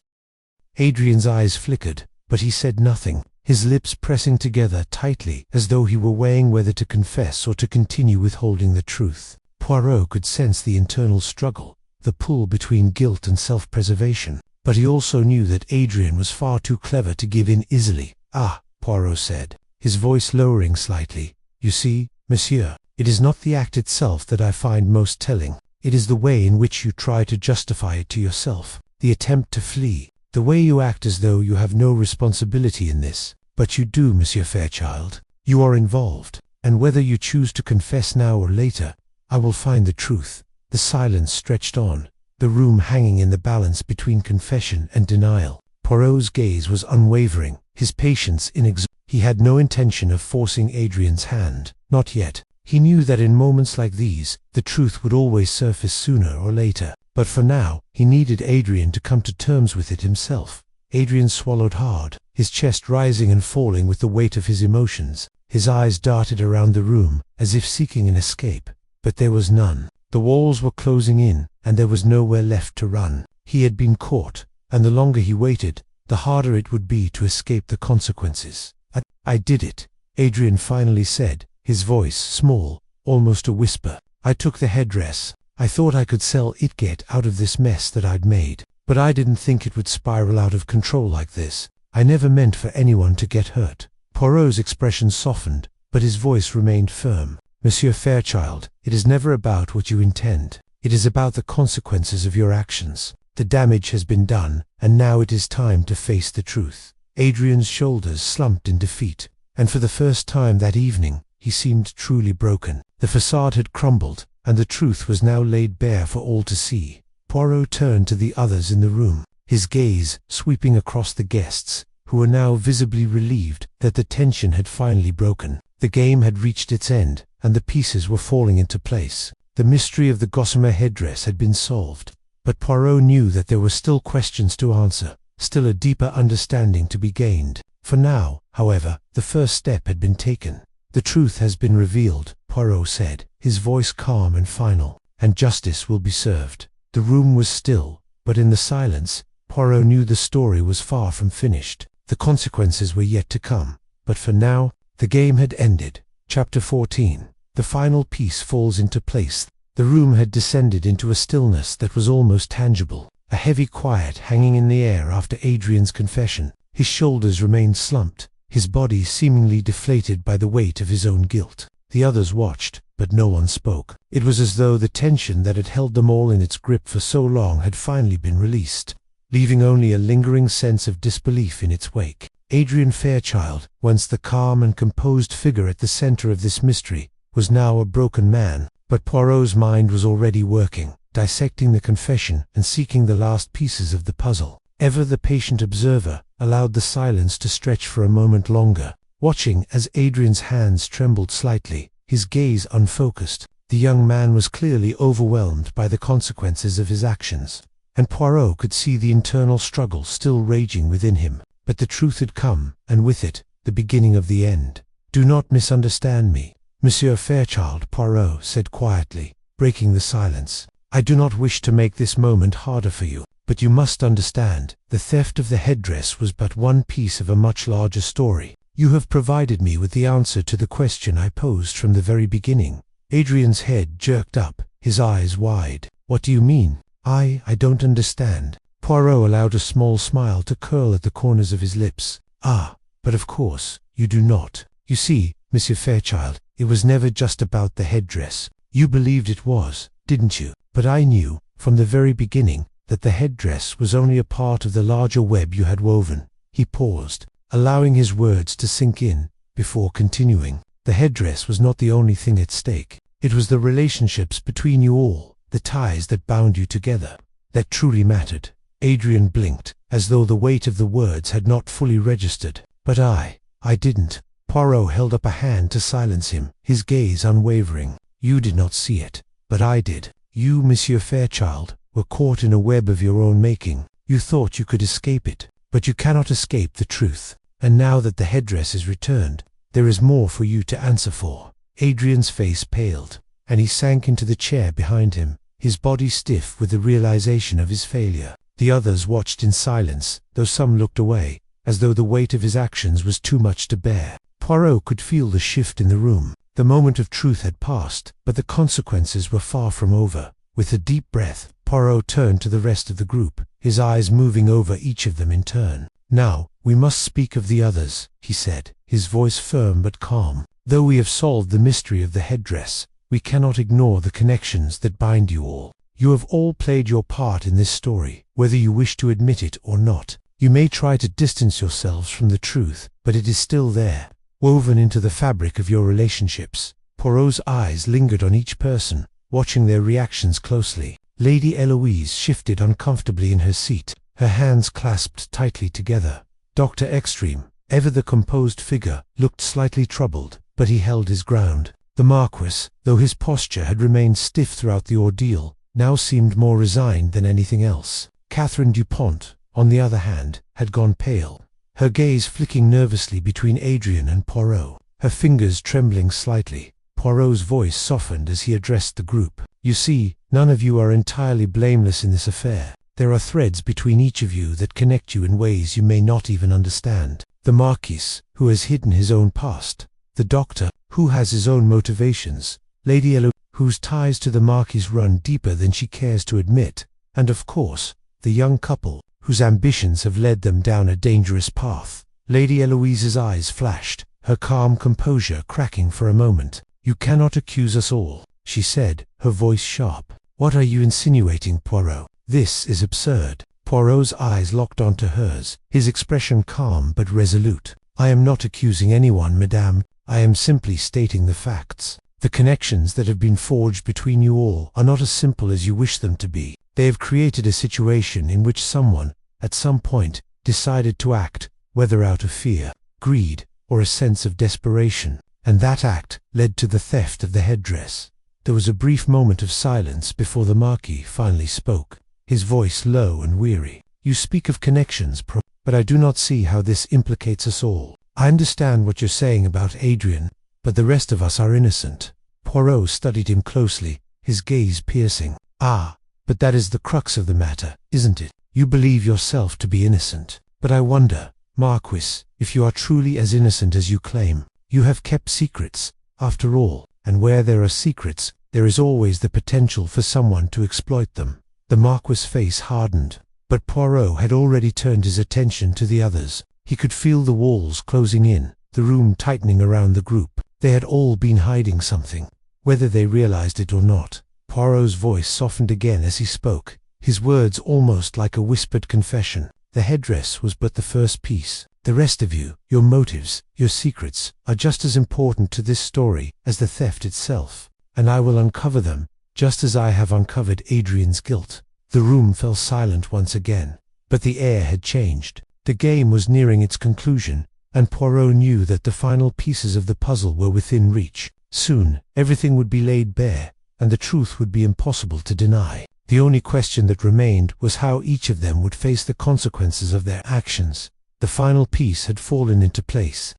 A: Adrian's eyes flickered, but he said nothing, his lips pressing together tightly as though he were weighing whether to confess or to continue withholding the truth. Poirot could sense the internal struggle, the pull between guilt and self-preservation, but he also knew that Adrian was far too clever to give in easily. "Ah," Poirot said, his voice lowering slightly, "you see, monsieur, it is not the act itself that I find most telling. It is the way in which you try to justify it to yourself, the attempt to flee, the way you act as though you have no responsibility in this. But you do, Monsieur Fairchild. You are involved, and whether you choose to confess now or later, I will find the truth." The silence stretched on, the room hanging in the balance between confession and denial. Poirot's gaze was unwavering, his patience inexhaustible. He had no intention of forcing Adrian's hand, not yet. He knew that in moments like these, the truth would always surface sooner or later. But for now, he needed Adrian to come to terms with it himself. Adrian swallowed hard, his chest rising and falling with the weight of his emotions. His eyes darted around the room, as if seeking an escape. But there was none. The walls were closing in, and there was nowhere left to run. He had been caught, and the longer he waited, the harder it would be to escape the consequences. I did it," Adrian finally said, his voice small, almost a whisper. "I took the headdress. I thought I could sell it, get out of this mess that I'd made. But I didn't think it would spiral out of control like this. I never meant for anyone to get hurt." Poirot's expression softened, but his voice remained firm. "Monsieur Fairchild, it is never about what you intend. It is about the consequences of your actions. The damage has been done, and now it is time to face the truth." Adrian's shoulders slumped in defeat, and for the first time that evening, he seemed truly broken. The facade had crumbled, and the truth was now laid bare for all to see. Poirot turned to the others in the room, his gaze sweeping across the guests, who were now visibly relieved that the tension had finally broken. The game had reached its end, and the pieces were falling into place. The mystery of the Gossamer headdress had been solved, but Poirot knew that there were still questions to answer, still a deeper understanding to be gained. For now, however, the first step had been taken. "The truth has been revealed," Poirot said, his voice calm and final, "and justice will be served." The room was still, but in the silence, Poirot knew the story was far from finished. The consequences were yet to come, but for now, the game had ended. Chapter 14. The final piece falls into place. The room had descended into a stillness that was almost tangible, a heavy quiet hanging in the air after Adrian's confession. His shoulders remained slumped, his body seemingly deflated by the weight of his own guilt. The others watched, but no one spoke. It was as though the tension that had held them all in its grip for so long had finally been released, leaving only a lingering sense of disbelief in its wake. Adrian Fairchild, once the calm and composed figure at the center of this mystery, was now a broken man. But Poirot's mind was already working, dissecting the confession and seeking the last pieces of the puzzle. Ever the patient observer, allowed the silence to stretch for a moment longer, watching as Adrian's hands trembled slightly, his gaze unfocused. The young man was clearly overwhelmed by the consequences of his actions, and Poirot could see the internal struggle still raging within him. But the truth had come, and with it, the beginning of the end. "Do not misunderstand me, Monsieur Fairchild," Poirot said quietly, breaking the silence. "I do not wish to make this moment harder for you, but you must understand, the theft of the headdress was but one piece of a much larger story. You have provided me with the answer to the question I posed from the very beginning." Adrian's head jerked up, his eyes wide. "What do you mean?" I don't understand." Poirot allowed a small smile to curl at the corners of his lips. "Ah, but of course, you do not. You see, Monsieur Fairchild, it was never just about the headdress. You believed it was, didn't you? But I knew, from the very beginning, that the headdress was only a part of the larger web you had woven." He paused, allowing his words to sink in, before continuing. "The headdress was not the only thing at stake. It was the relationships between you all, the ties that bound you together, that truly mattered." Adrian blinked, as though the weight of the words had not fully registered. "But I didn't." Poirot held up a hand to silence him, his gaze unwavering. "You did not see it, but I did. You, Monsieur Fairchild, were caught in a web of your own making. You thought you could escape it, but you cannot escape the truth. And now that the headdress is returned, there is more for you to answer for." Adrian's face paled, and he sank into the chair behind him, his body stiff with the realization of his failure. The others watched in silence, though some looked away, as though the weight of his actions was too much to bear. Poirot could feel the shift in the room. The moment of truth had passed, but the consequences were far from over. With a deep breath, Poirot turned to the rest of the group, his eyes moving over each of them in turn. "Now, we must speak of the others," he said, his voice firm but calm. "Though we have solved the mystery of the headdress, we cannot ignore the connections that bind you all. You have all played your part in this story, whether you wish to admit it or not. You may try to distance yourselves from the truth, but it is still there, woven into the fabric of your relationships." Poirot's eyes lingered on each person, watching their reactions closely. Lady Eloise shifted uncomfortably in her seat, her hands clasped tightly together. Dr. Extreme, ever the composed figure, looked slightly troubled, but he held his ground. The Marquis, though his posture had remained stiff throughout the ordeal, now seemed more resigned than anything else. Catherine Dupont, on the other hand, had gone pale, her gaze flicking nervously between Adrian and Poirot, her fingers trembling slightly. Poirot's voice softened as he addressed the group. "You see, none of you are entirely blameless in this affair. There are threads between each of you that connect you in ways you may not even understand. The Marquis, who has hidden his own past. The Doctor, who has his own motivations. Lady Eloise, whose ties to the Marquis run deeper than she cares to admit. And of course, the young couple, whose ambitions have led them down a dangerous path." Lady Eloise's eyes flashed, her calm composure cracking for a moment. "You cannot accuse us all," she said, her voice sharp. "What are you insinuating, Poirot? This is absurd." Poirot's eyes locked onto hers, his expression calm but resolute. "I am not accusing anyone, madame. I am simply stating the facts. The connections that have been forged between you all are not as simple as you wish them to be. They have created a situation in which someone, at some point, decided to act, whether out of fear, greed, or a sense of desperation, and that act led to the theft of the headdress." There was a brief moment of silence before the Marquis finally spoke, his voice low and weary. "You speak of connections, but I do not see how this implicates us all. I understand what you're saying about Adrian, but the rest of us are innocent." Poirot studied him closely, his gaze piercing. "Ah, but that is the crux of the matter, isn't it? You believe yourself to be innocent. But I wonder, Marquis, if you are truly as innocent as you claim. You have kept secrets, after all, and where there are secrets, there is always the potential for someone to exploit them." The Marquis' face hardened, but Poirot had already turned his attention to the others. He could feel the walls closing in, the room tightening around the group. They had all been hiding something, whether they realized it or not. Poirot's voice softened again as he spoke, his words almost like a whispered confession. "The headdress was but the first piece. The rest of you, your motives, your secrets, are just as important to this story as the theft itself, and I will uncover them, just as I have uncovered Adrian's guilt." The room fell silent once again, but the air had changed. The game was nearing its conclusion, and Poirot knew that the final pieces of the puzzle were within reach. Soon, everything would be laid bare, and the truth would be impossible to deny. The only question that remained was how each of them would face the consequences of their actions. The final piece had fallen into place.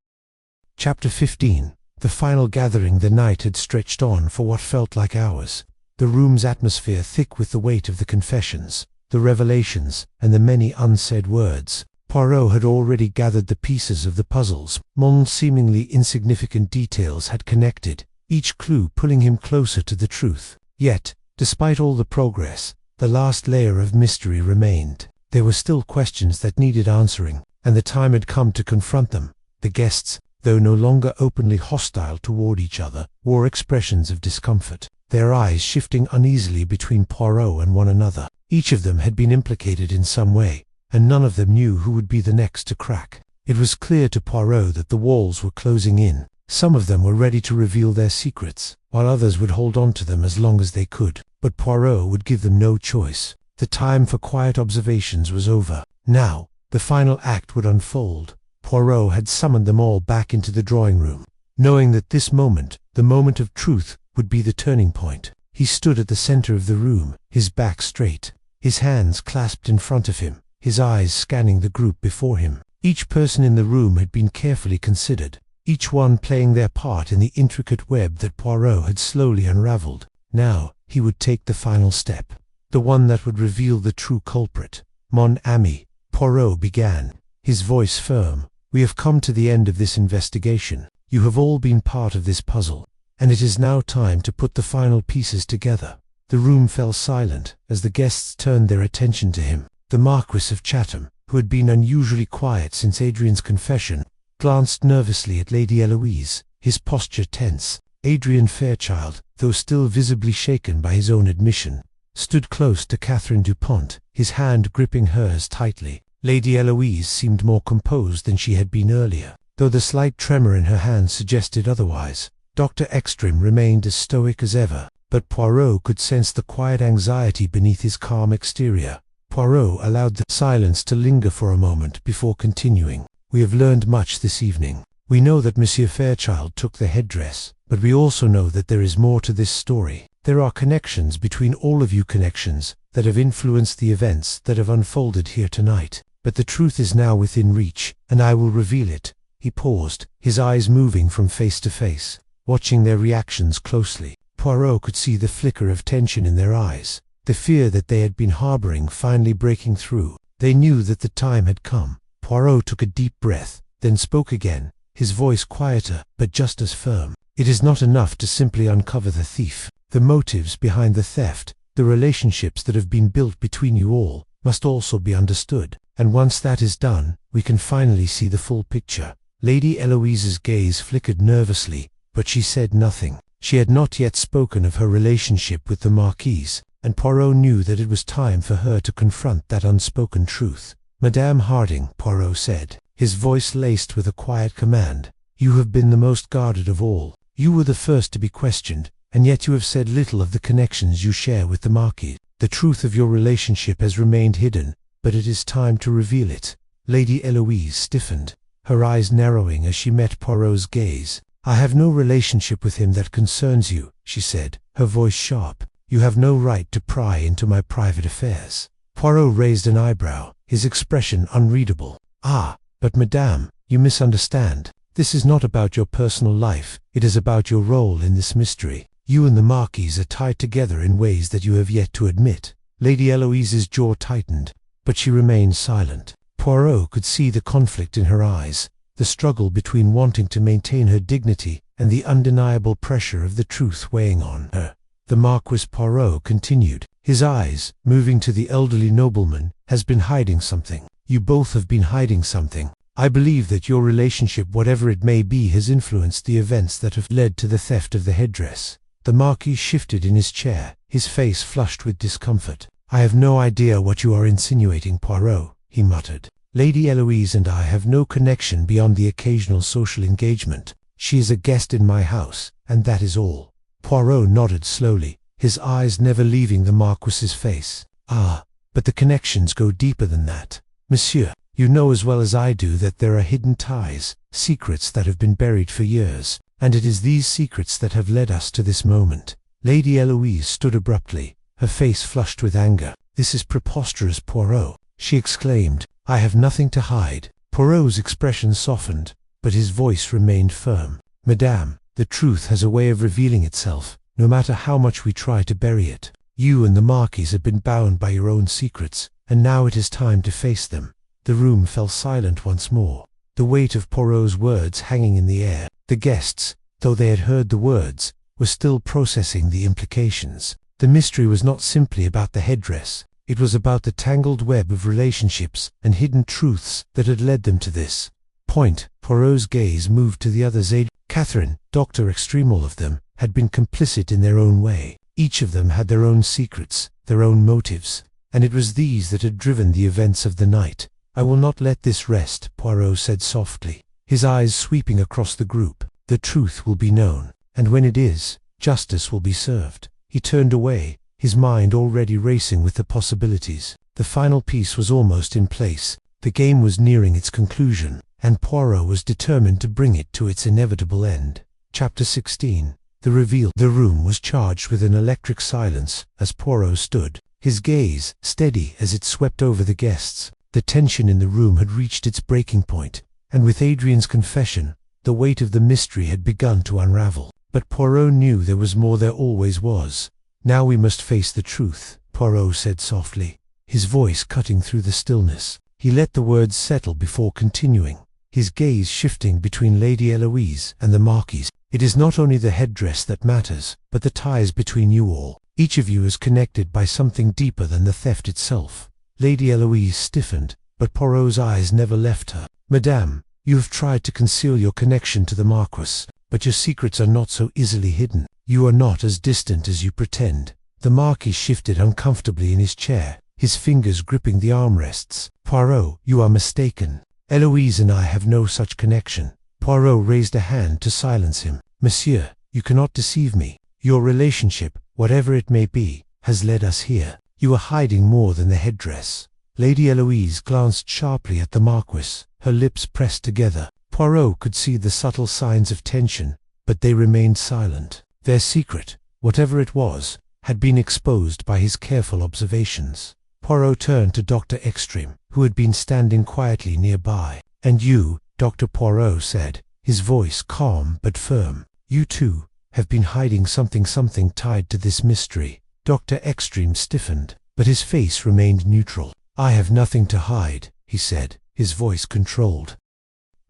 A: Chapter 15. The final gathering. The night had stretched on for what felt like hours, the room's atmosphere thick with the weight of the confessions, the revelations, and the many unsaid words. Poirot had already gathered the pieces of the puzzles. More seemingly insignificant details had connected, each clue pulling him closer to the truth. Yet, despite all the progress, the last layer of mystery remained. There were still questions that needed answering, and the time had come to confront them. The guests, though no longer openly hostile toward each other, wore expressions of discomfort, their eyes shifting uneasily between Poirot and one another. Each of them had been implicated in some way, and none of them knew who would be the next to crack. It was clear to Poirot that the walls were closing in. Some of them were ready to reveal their secrets, while others would hold on to them as long as they could. But Poirot would give them no choice. The time for quiet observations was over. Now, the final act would unfold. Poirot had summoned them all back into the drawing room, knowing that this moment, the moment of truth, would be the turning point. He stood at the center of the room, his back straight, his hands clasped in front of him, his eyes scanning the group before him. Each person in the room had been carefully considered, each one playing their part in the intricate web that Poirot had slowly unraveled. Now, he would take the final step, the one that would reveal the true culprit. "Mon ami," Poirot began, his voice firm, "we have come to the end of this investigation. You have all been part of this puzzle, and it is now time to put the final pieces together." The room fell silent as the guests turned their attention to him. The Marquis of Chatham, who had been unusually quiet since Adrian's confession, glanced nervously at Lady Eloise, his posture tense. Adrian Fairchild, though still visibly shaken by his own admission, stood close to Catherine Dupont, his hand gripping hers tightly. Lady Eloise seemed more composed than she had been earlier, though the slight tremor in her hand suggested otherwise. Dr. Ekstrom remained as stoic as ever, but Poirot could sense the quiet anxiety beneath his calm exterior. Poirot allowed the silence to linger for a moment before continuing. "We have learned much this evening. We know that Monsieur Fairchild took the headdress, but we also know that there is more to this story. There are connections between all of you, connections that have influenced the events that have unfolded here tonight. But the truth is now within reach, and I will reveal it." He paused, his eyes moving from face to face, watching their reactions closely. Poirot could see the flicker of tension in their eyes, the fear that they had been harboring finally breaking through. They knew that the time had come. Poirot took a deep breath, then spoke again, his voice quieter, but just as firm. "It is not enough to simply uncover the thief. The motives behind the theft, the relationships that have been built between you all, must also be understood. And once that is done, we can finally see the full picture." Lady Eloise's gaze flickered nervously, but she said nothing. She had not yet spoken of her relationship with the Marquise, and Poirot knew that it was time for her to confront that unspoken truth. "Madame Harding," Poirot said, his voice laced with a quiet command, "you have been the most guarded of all. You were the first to be questioned, and yet you have said little of the connections you share with the Marquis. The truth of your relationship has remained hidden, but it is time to reveal it." Lady Eloise stiffened, her eyes narrowing as she met Poirot's gaze. "I have no relationship with him that concerns you," she said, her voice sharp. "You have no right to pry into my private affairs." Poirot raised an eyebrow, his expression unreadable. "Ah, but madame, you misunderstand. This is not about your personal life, it is about your role in this mystery. You and the Marquise are tied together in ways that you have yet to admit." Lady Eloise's jaw tightened, but she remained silent. Poirot could see the conflict in her eyes, the struggle between wanting to maintain her dignity and the undeniable pressure of the truth weighing on her. The Marquis Poirot continued, his eyes, moving to the elderly nobleman, "has been hiding something. You both have been hiding something. I believe that your relationship, whatever it may be, has influenced the events that have led to the theft of the headdress." The Marquis shifted in his chair, his face flushed with discomfort. "I have no idea what you are insinuating, Poirot," he muttered. "Lady Eloise and I have no connection beyond the occasional social engagement. She is a guest in my house, and that is all." Poirot nodded slowly, his eyes never leaving the Marquis's face. "Ah, but the connections go deeper than that. Monsieur, you know as well as I do that there are hidden ties, secrets that have been buried for years, and it is these secrets that have led us to this moment." Lady Eloise stood abruptly, her face flushed with anger. "This is preposterous, Poirot," she exclaimed. "I have nothing to hide." Poirot's expression softened, but his voice remained firm. "Madame, the truth has a way of revealing itself, no matter how much we try to bury it. You and the Marquis have been bound by your own secrets, and now it is time to face them." The room fell silent once more, the weight of Poirot's words hanging in the air. The guests, though they had heard the words, were still processing the implications. The mystery was not simply about the headdress. It was about the tangled web of relationships and hidden truths that had led them to this. point, Poirot's gaze moved to the others. Catherine, Dr. Extreme, all of them had been complicit in their own way. Each of them had their own secrets, their own motives, and it was these that had driven the events of the night. I will not let this rest, Poirot said softly, his eyes sweeping across the group. The truth will be known, and when it is, justice will be served. He turned away, his mind already racing with the possibilities. The final piece was almost in place. The game was nearing its conclusion, and Poirot was determined to bring it to its inevitable end. Chapter 16. The Reveal. The room was charged with an electric silence as Poirot stood, his gaze steady as it swept over the guests. The tension in the room had reached its breaking point, and with Adrian's confession, the weight of the mystery had begun to unravel. But Poirot knew there was more. There always was. Now we must face the truth, Poirot said softly, his voice cutting through the stillness. He let the words settle before continuing, his gaze shifting between Lady Eloise and the Marquise. It is not only the headdress that matters, but the ties between you all. Each of you is connected by something deeper than the theft itself. Lady Eloise stiffened, but Poirot's eyes never left her. Madame, you have tried to conceal your connection to the Marquis, but your secrets are not so easily hidden. You are not as distant as you pretend. The Marquis shifted uncomfortably in his chair, his fingers gripping the armrests. Poirot, you are mistaken. Eloise and I have no such connection. Poirot raised a hand to silence him. Monsieur, you cannot deceive me. Your relationship, whatever it may be, has led us here. You are hiding more than the headdress. Lady Eloise glanced sharply at the Marquis, her lips pressed together. Poirot could see the subtle signs of tension, but they remained silent. Their secret, whatever it was, had been exposed by his careful observations. Poirot turned to Dr. Extreme, who had been standing quietly nearby. And you, Dr. Poirot said, his voice calm but firm, you too have been hiding something tied to this mystery. Dr. Extreme stiffened, but his face remained neutral. I have nothing to hide, he said, his voice controlled.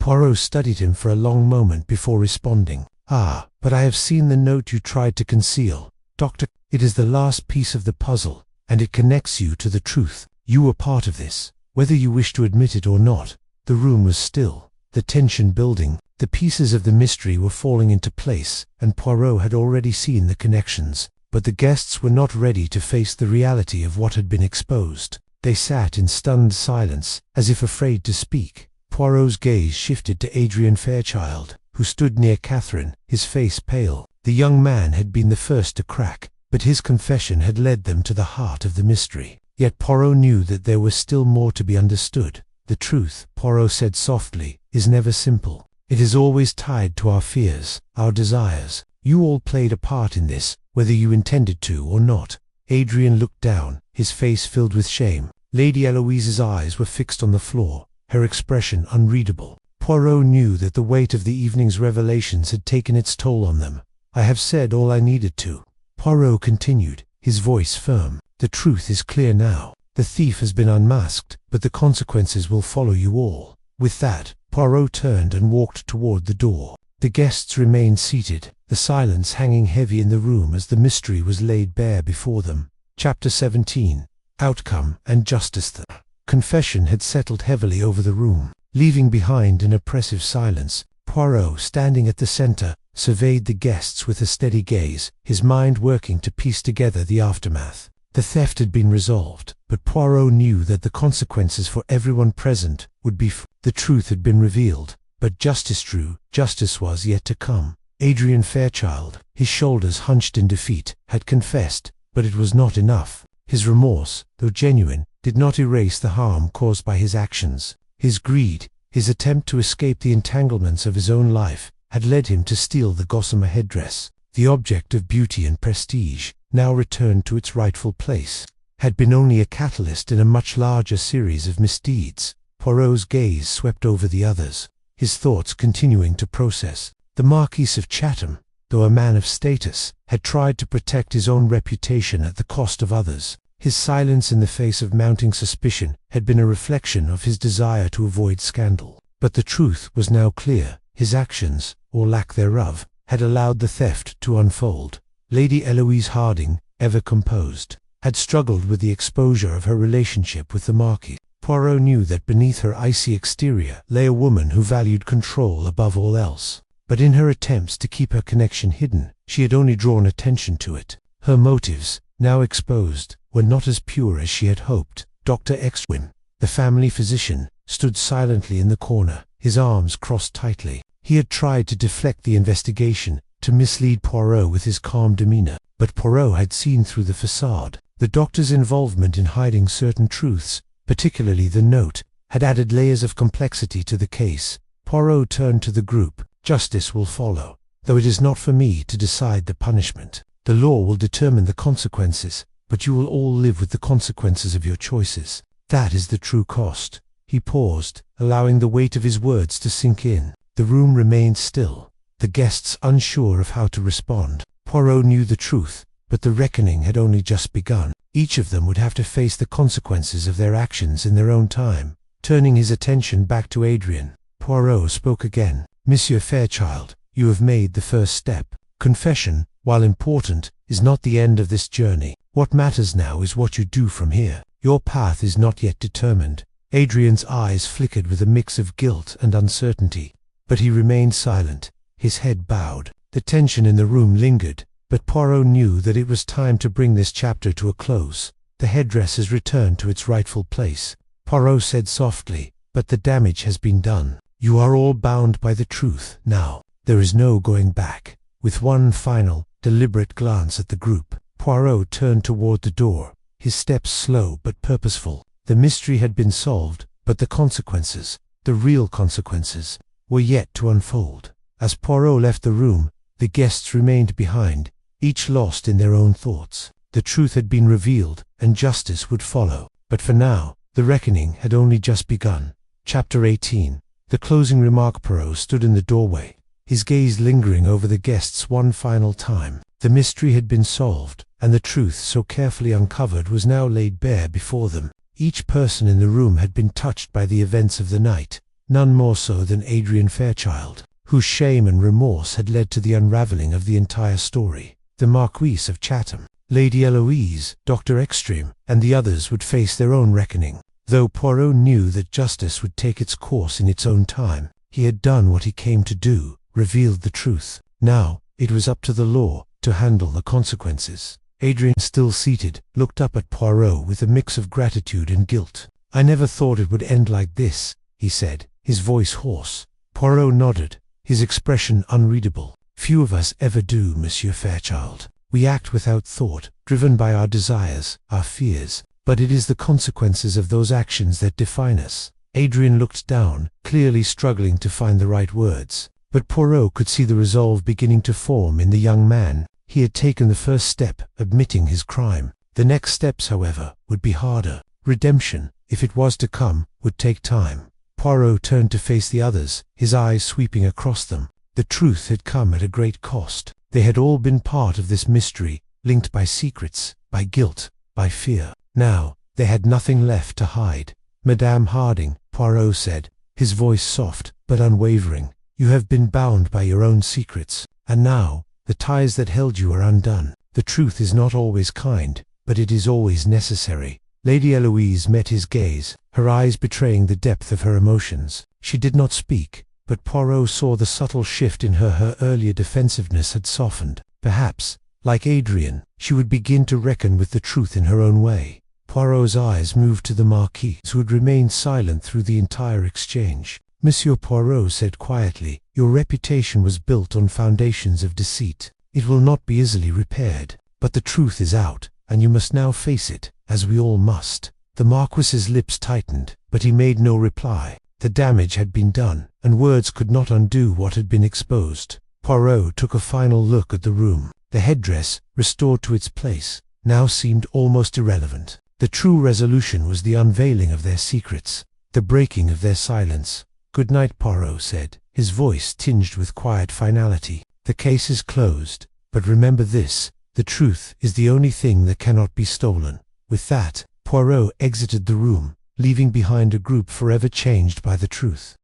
A: Poirot studied him for a long moment before responding. Ah, but I have seen the note you tried to conceal. Doctor, it is the last piece of the puzzle, and it connects you to the truth. You were part of this, whether you wish to admit it or not. The room was still, the tension building, the pieces of the mystery were falling into place, and Poirot had already seen the connections. But the guests were not ready to face the reality of what had been exposed. They sat in stunned silence, as if afraid to speak. Poirot's gaze shifted to Adrian Fairchild, who stood near Catherine, his face pale. The young man had been the first to crack, but his confession had led them to the heart of the mystery. Yet Poirot knew that there was still more to be understood. The truth, Poirot said softly, is never simple. It is always tied to our fears, our desires. You all played a part in this, whether you intended to or not. Adrian looked down, his face filled with shame. Lady Eloise's eyes were fixed on the floor, her expression unreadable. Poirot knew that the weight of the evening's revelations had taken its toll on them. I have said all I needed to. Poirot continued, his voice firm. The truth is clear now. The thief has been unmasked, but the consequences will follow you all. With that, Poirot turned and walked toward the door. The guests remained seated, the silence hanging heavy in the room as the mystery was laid bare before them. Chapter 17. Outcome and Justice. The confession had settled heavily over the room, leaving behind an oppressive silence. Poirot, standing at the center, surveyed the guests with a steady gaze, his mind working to piece together the aftermath. The theft had been resolved, but Poirot knew that the consequences for everyone present would be the truth had been revealed, but justice was yet to come. Adrian Fairchild, his shoulders hunched in defeat, had confessed, but it was not enough. His remorse, though genuine, did not erase the harm caused by his actions. His greed, his attempt to escape the entanglements of his own life, had led him to steal the Gossamer Headdress. The object of beauty and prestige, now returned to its rightful place, had been only a catalyst in a much larger series of misdeeds. Poirot's gaze swept over the others, his thoughts continuing to process. The Marquis of Chatham, though a man of status, had tried to protect his own reputation at the cost of others. His silence in the face of mounting suspicion had been a reflection of his desire to avoid scandal. But the truth was now clear. His actions, or lack thereof, had allowed the theft to unfold. Lady Eloise Harding, ever composed, had struggled with the exposure of her relationship with the Marquis. Poirot knew that beneath her icy exterior lay a woman who valued control above all else. But in her attempts to keep her connection hidden, she had only drawn attention to it. Her motives, now exposed, were not as pure as she had hoped. Dr. Exwin, the family physician, stood silently in the corner, his arms crossed tightly. He had tried to deflect the investigation, to mislead Poirot with his calm demeanor, but Poirot had seen through the facade. The doctor's involvement in hiding certain truths, particularly the note, had added layers of complexity to the case. Poirot turned to the group. "Justice will follow, though it is not for me to decide the punishment. The law will determine the consequences, but you will all live with the consequences of your choices. That is the true cost." He paused, allowing the weight of his words to sink in. The room remained still, the guests unsure of how to respond. Poirot knew the truth, but the reckoning had only just begun. Each of them would have to face the consequences of their actions in their own time. Turning his attention back to Adrian, Poirot spoke again. "Monsieur Fairchild, you have made the first step. Confession, while important, is not the end of this journey. What matters now is what you do from here. Your path is not yet determined." Adrian's eyes flickered with a mix of guilt and uncertainty, but he remained silent, his head bowed. The tension in the room lingered, but Poirot knew that it was time to bring this chapter to a close. "The headdress has returned to its rightful place," Poirot said softly, "but the damage has been done. You are all bound by the truth now. There is no going back." With one final, deliberate glance at the group, Poirot turned toward the door, his steps slow but purposeful. The mystery had been solved, but the consequences, the real consequences, were yet to unfold. As Poirot left the room, the guests remained behind, each lost in their own thoughts. The truth had been revealed, and justice would follow. But for now, the reckoning had only just begun. Chapter 18. The closing remark. Poirot stood in the doorway, his gaze lingering over the guests one final time. The mystery had been solved, and the truth so carefully uncovered was now laid bare before them. Each person in the room had been touched by the events of the night, none more so than Adrian Fairchild, whose shame and remorse had led to the unravelling of the entire story. The Marquise of Chatham, Lady Eloise, Dr. Extreme, and the others would face their own reckoning. Though Poirot knew that justice would take its course in its own time, he had done what he came to do, revealed the truth. Now, it was up to the law to handle the consequences. Adrian, still seated, looked up at Poirot with a mix of gratitude and guilt. "I never thought it would end like this," he said, his voice hoarse. Poirot nodded, his expression unreadable. "Few of us ever do, Monsieur Fairchild. We act without thought, driven by our desires, our fears, but it is the consequences of those actions that define us." Adrian looked down, clearly struggling to find the right words. But Poirot could see the resolve beginning to form in the young man. He had taken the first step, admitting his crime. The next steps, however, would be harder. Redemption, if it was to come, would take time. Poirot turned to face the others, his eyes sweeping across them. The truth had come at a great cost. They had all been part of this mystery, linked by secrets, by guilt, by fear. Now, they had nothing left to hide. "Madame Harding," Poirot said, his voice soft but unwavering, "you have been bound by your own secrets, and now, the ties that held you are undone. The truth is not always kind, but it is always necessary." Lady Eloise met his gaze, her eyes betraying the depth of her emotions. She did not speak, but Poirot saw the subtle shift in her. Her earlier defensiveness had softened. Perhaps, like Adrian, she would begin to reckon with the truth in her own way. Poirot's eyes moved to the Marquis, who had remained silent through the entire exchange. "Monsieur Poirot," said quietly, "your reputation was built on foundations of deceit. It will not be easily repaired. But the truth is out, and you must now face it, as we all must." The Marquis's lips tightened, but he made no reply. The damage had been done, and words could not undo what had been exposed. Poirot took a final look at the room. The headdress, restored to its place, now seemed almost irrelevant. The true resolution was the unveiling of their secrets, the breaking of their silence. "Good night," Poirot said, his voice tinged with quiet finality. "The case is closed, but remember this, the truth is the only thing that cannot be stolen." With that, Poirot exited the room, leaving behind a group forever changed by the truth.